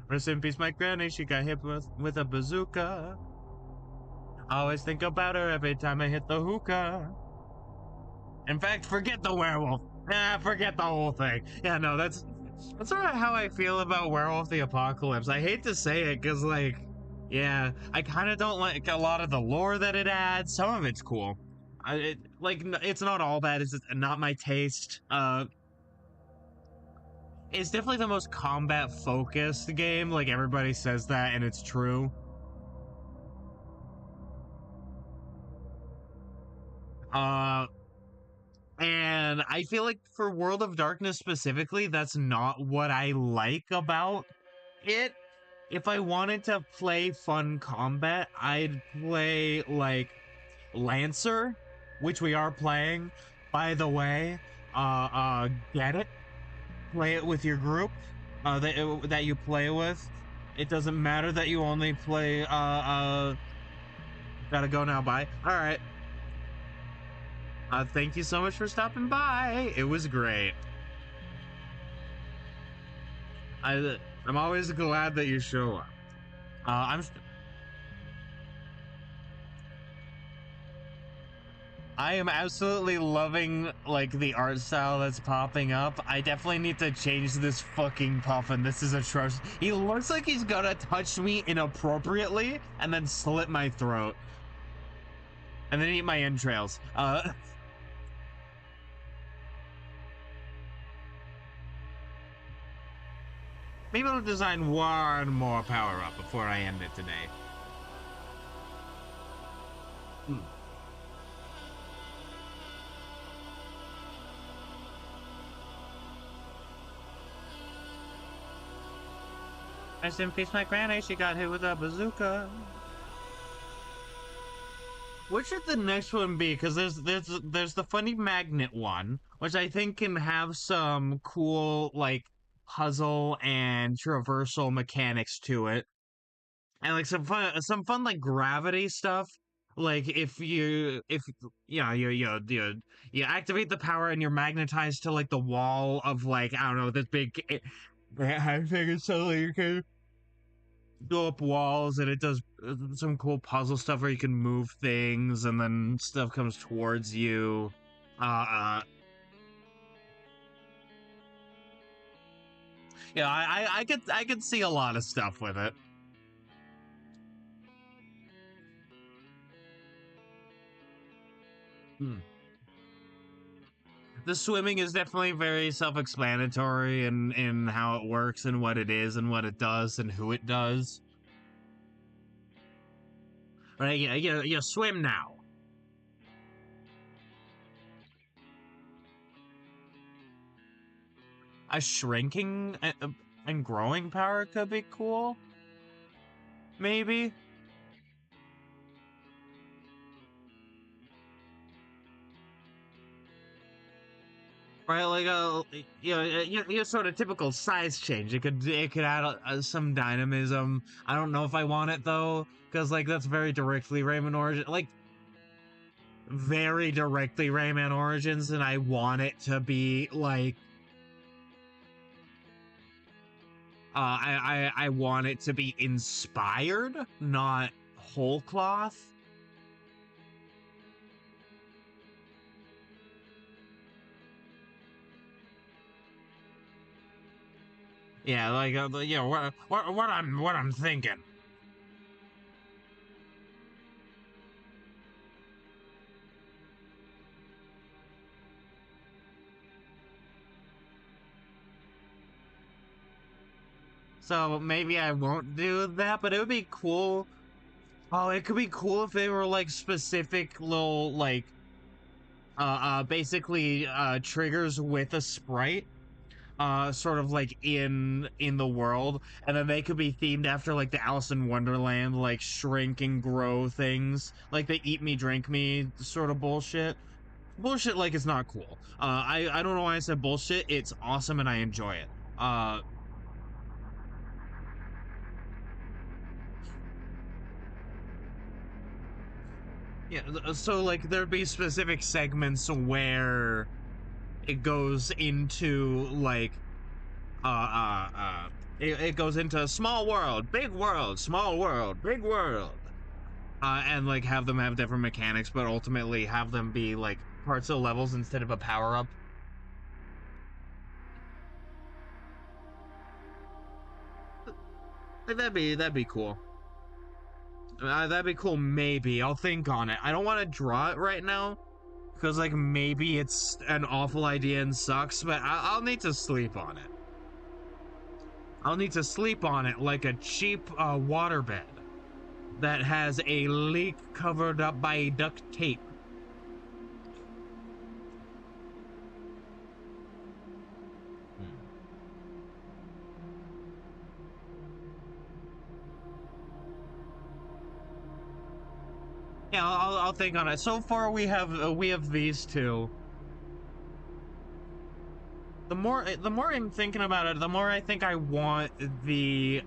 Rest in peace, my granny. She got hit with a bazooka. I always think about her every time I hit the hookah. In fact, forget the werewolf. Forget the whole thing. Yeah, no, that's sort of how I feel about Werewolf the Apocalypse. I hate to say it, because, like, yeah, I kind of don't like a lot of the lore that it adds. Some of it's cool. It's not all bad. It's just not my taste. It's definitely the most combat-focused game. Like, everybody says that, and it's true. And I feel like for World of Darkness specifically, that's not what I like about it. If I wanted to play fun combat, I'd play, like, Lancer, which we are playing, by the way. Get it? Play it with your group. that you play with. It doesn't matter that you only play gotta go now, bye. All right. Thank you so much for stopping by. It was great. I'm always glad that you show up. I am absolutely loving like the art style that's popping up. I definitely need to change this fucking puffin. This is atrocious. He looks like he's gonna touch me inappropriately and then slit my throat. And then eat my entrails. Maybe I'll design one more power-up before I end it today. Rest in peace, my granny. She got hit with a bazooka. What should the next one be? Because there's the funny magnet one, which I think can have some cool like puzzle and traversal mechanics to it, and like some fun like gravity stuff. Like if you activate the power and you're magnetized to like the wall of like I don't know this big. I think it's so you can go up walls and it does some cool puzzle stuff where you can move things and then stuff comes towards you. Yeah, I could see a lot of stuff with it. The swimming is definitely very self-explanatory in how it works and what it is and what it does and who it does. Right? Yeah, you swim now. A shrinking and growing power could be cool. Maybe. Right, like sort of typical size change. It could add some dynamism. I don't know if I want it though, because like that's very directly Rayman Origins, like very directly Rayman Origins, and I want it to be like I want it to be inspired, not whole cloth. Yeah, like what I'm thinking. So maybe I won't do that, but it would be cool. Oh, it could be cool if they were like specific little like basically triggers with a sprite sort of like in the world, and then they could be themed after like the Alice in Wonderland like shrink and grow things, like the eat me drink me sort of bullshit. Like it's not cool. I don't know why I said bullshit. It's awesome and I enjoy it. Yeah, so like there'd be specific segments where it goes into like it goes into small world, big world, small world, big world, and like have them have different mechanics, but ultimately have them be like parts of levels instead of a power up. That'd be cool. That'd be cool. Maybe I'll think on it. I don't want to draw it right now because like maybe it's an awful idea and sucks, but I'll need to sleep on it. I'll need to sleep on it like a cheap waterbed that has a leak covered up by duct tape. Yeah, I'll think on it. So far we have these two. the more I'm thinking about it, the more I think I want the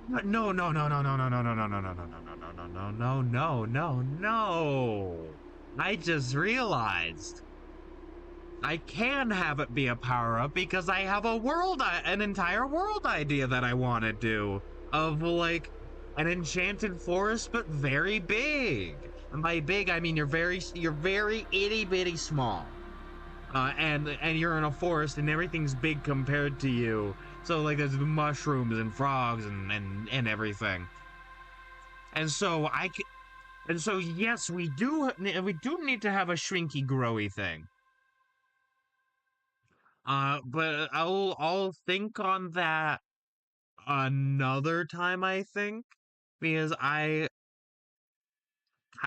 no, no, no, no, no, no, no, no, no, no, no, no, no, no, no, no, no, no, no. I just realized I can have it be a power-up because I have an entire world idea that I want to do of like an enchanted forest, but very big. And by big, I mean you're very itty bitty small. And you're in a forest and everything's big compared to you. So like there's mushrooms and frogs and everything. And so and so yes, we do need to have a shrinky growy thing. But I'll think on that another time, I think, because I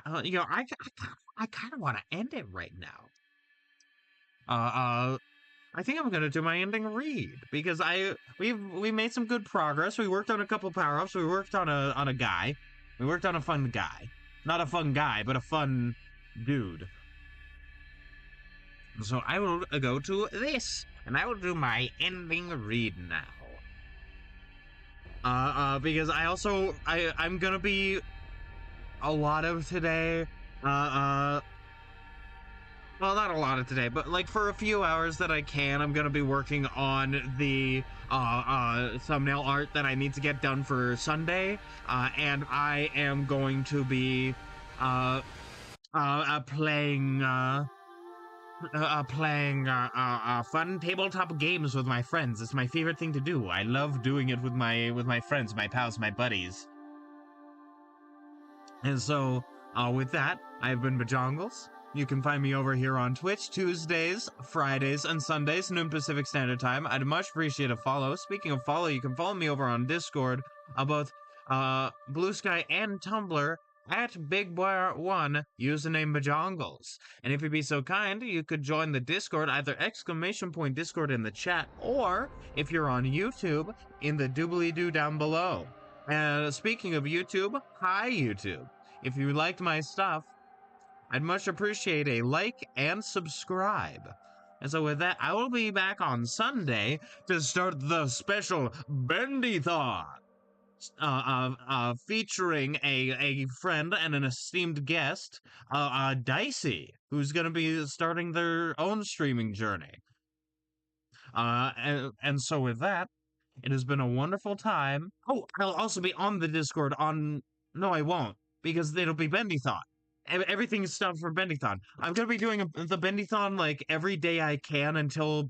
kind of want to end it right now. I think I'm gonna do my ending read because we made some good progress. We worked on a couple power ups. We worked on a guy. We worked on a fun guy, not a fun guy, but a fun dude. So I will go to this, and I will do my ending read now. Because I'm gonna be a lot of today. Well, not a lot of today, but like for a few hours that I can, I'm gonna be working on the thumbnail art that I need to get done for Sunday. And I am going to be playing fun tabletop games with my friends. It's my favorite thing to do. I love doing it with my friends, my pals, my buddies. And so, with that, I've been Bajongles. You can find me over here on Twitch Tuesdays, Fridays, and Sundays, noon Pacific Standard Time. I'd much appreciate a follow. Speaking of follow, you can follow me over on Discord, both Blue Sky and Tumblr, at BigBoy1, username Bajongles. And if you'd be so kind, you could join the Discord, either !Discord in the chat, or if you're on YouTube, in the doobly-doo down below. And speaking of YouTube, hi YouTube. If you liked my stuff, I'd much appreciate a like and subscribe. And so with that, I will be back on Sunday to start the special Bendy-thon. Featuring a friend and an esteemed guest, Dicey, who's going to be starting their own streaming journey. And so with that, it has been a wonderful time. Oh, I'll also be on the Discord no, I won't, because it'll be Bendy-thon. Everything's stuff for Bendy-thon. I'm going to be doing the Bendy-thon like every day I can until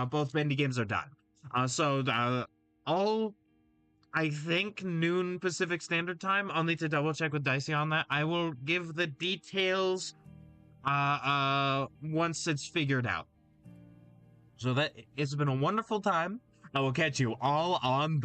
both Bendy games are done. I think noon Pacific Standard Time. I'll need to double check with Dicey on that. I will give the details once it's figured out. So that it's been a wonderful time. I will catch you all on